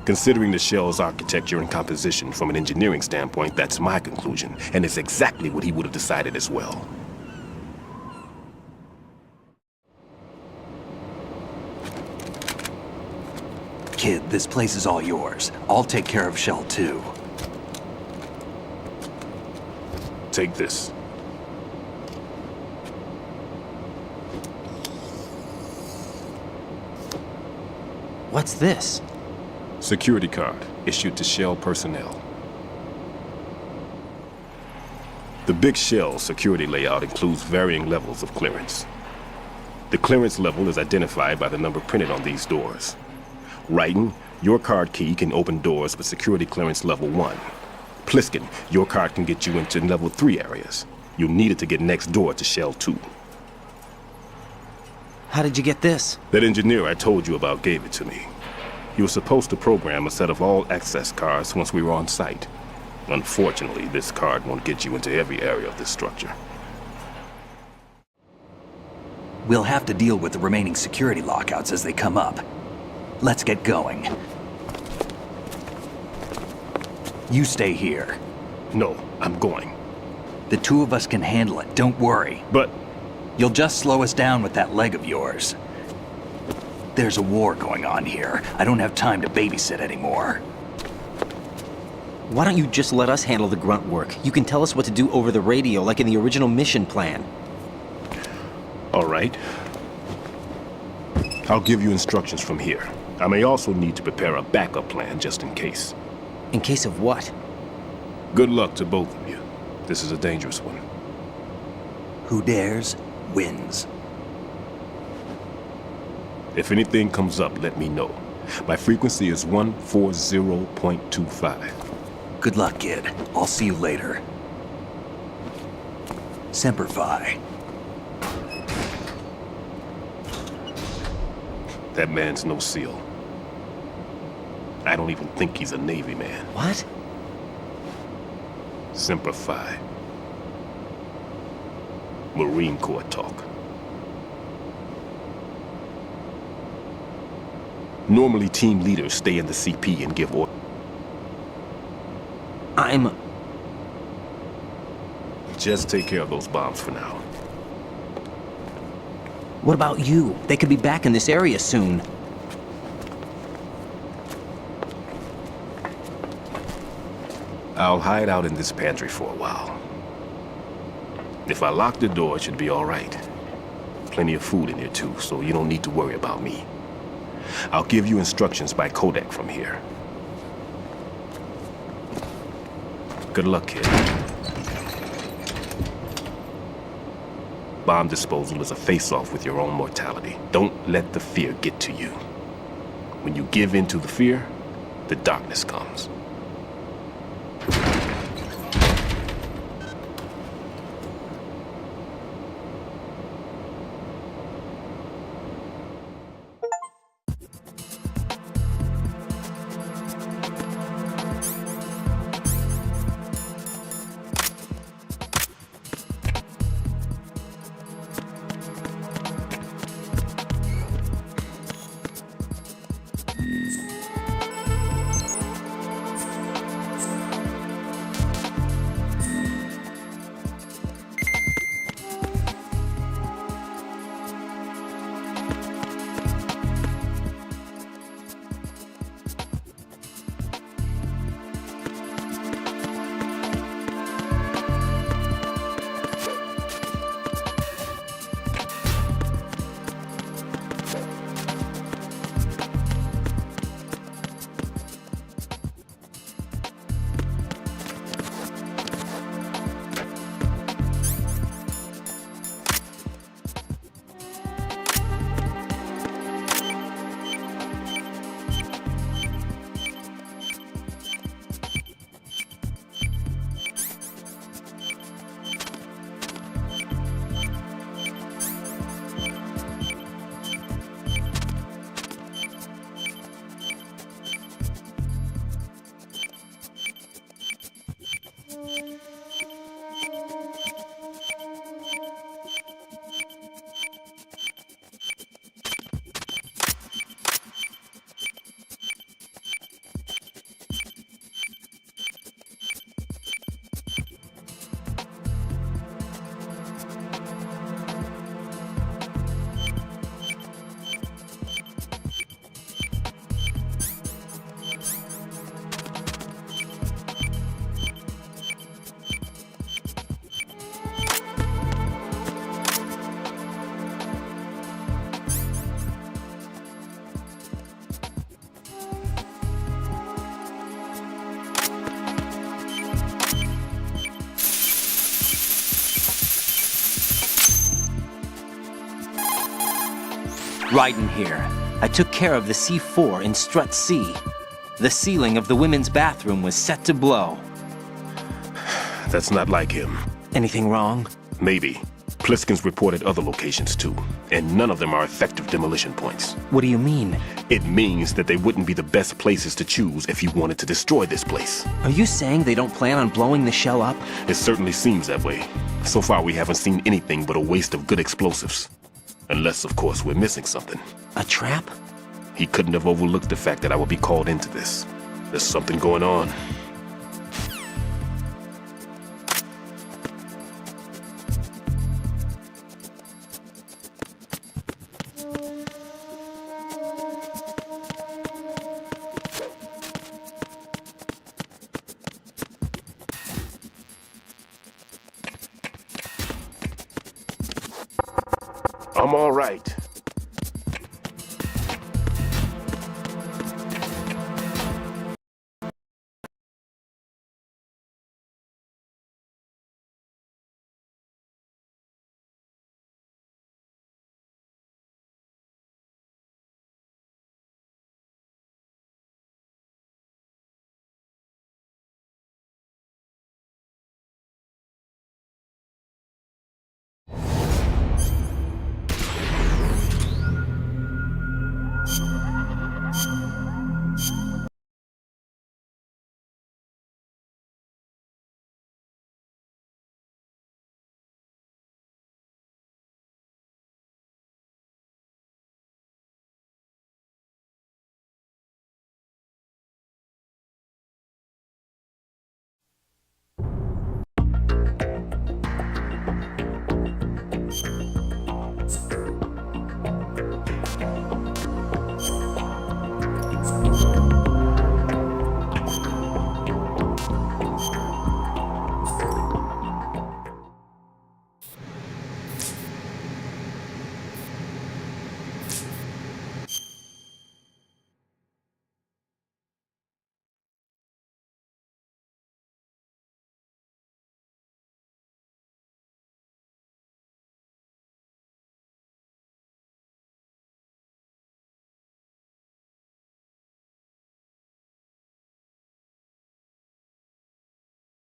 Considering the shell's architecture and composition from an engineering standpoint, that's my conclusion, and it's exactly what he would have decided as well. Kid, this place is all yours. I'll take care of shell 2. Take this. What's this? Security card, issued to Shell personnel. The Big Shell security layout includes varying levels of clearance. The clearance level is identified by the number printed on these doors. Writing, your card key can open doors with security clearance level 1. Pliskin, your card can get you into level 3 areas. You'll need it to get next door to Shell 2. How did you get this? That engineer I told you about gave it to me. He was supposed to program a set of all-access cards once we were on site. Unfortunately, this card won't get you into every area of this structure. We'll have to deal with the remaining security lockouts as they come up. Let's get going. You stay here. No, I'm going. The 2 of us can handle it, don't worry. But... You'll just slow us down with that leg of yours. There's a war going on here. I don't have time to babysit anymore. Why don't you just let us handle the grunt work? You can tell us what to do over the radio, like in the original mission plan. All right. I'll give you instructions from here. I may also need to prepare a backup plan just in case. In case of what? Good luck to both of you. This is a dangerous one. Who dares, wins. If anything comes up, let me know. My frequency is 140.25. Good luck, kid. I'll see you later. Semper Fi. That man's no SEAL. I don't even think he's a Navy man. What? Semper Fi. Marine Corps talk. Normally, team leaders stay in the CP and give orders. Just take care of those bombs for now. What about you? They could be back in this area soon. I'll hide out in this pantry for a while. If I lock the door, it should be all right. Plenty of food in here too, so you don't need to worry about me. I'll give you instructions by codec from here. Good luck, kid. bomb disposal is a face-off with your own mortality. Don't let the fear get to you. When you give in to the fear, the darkness comes. Ryden here. I took care of the C4 in Strut C. The ceiling of the women's bathroom was set to blow. That's not like him. Anything wrong? Maybe. Pliskin's reported other locations too, and none of them are effective demolition points. What do you mean? It means that they wouldn't be the best places to choose if you wanted to destroy this place. Are you saying they don't plan on blowing the shell up? It certainly seems that way. So far we haven't seen anything but a waste of good explosives. Unless, of course, we're missing something. A trap? He couldn't have overlooked the fact that I would be called into this. There's something going on. I'm all right.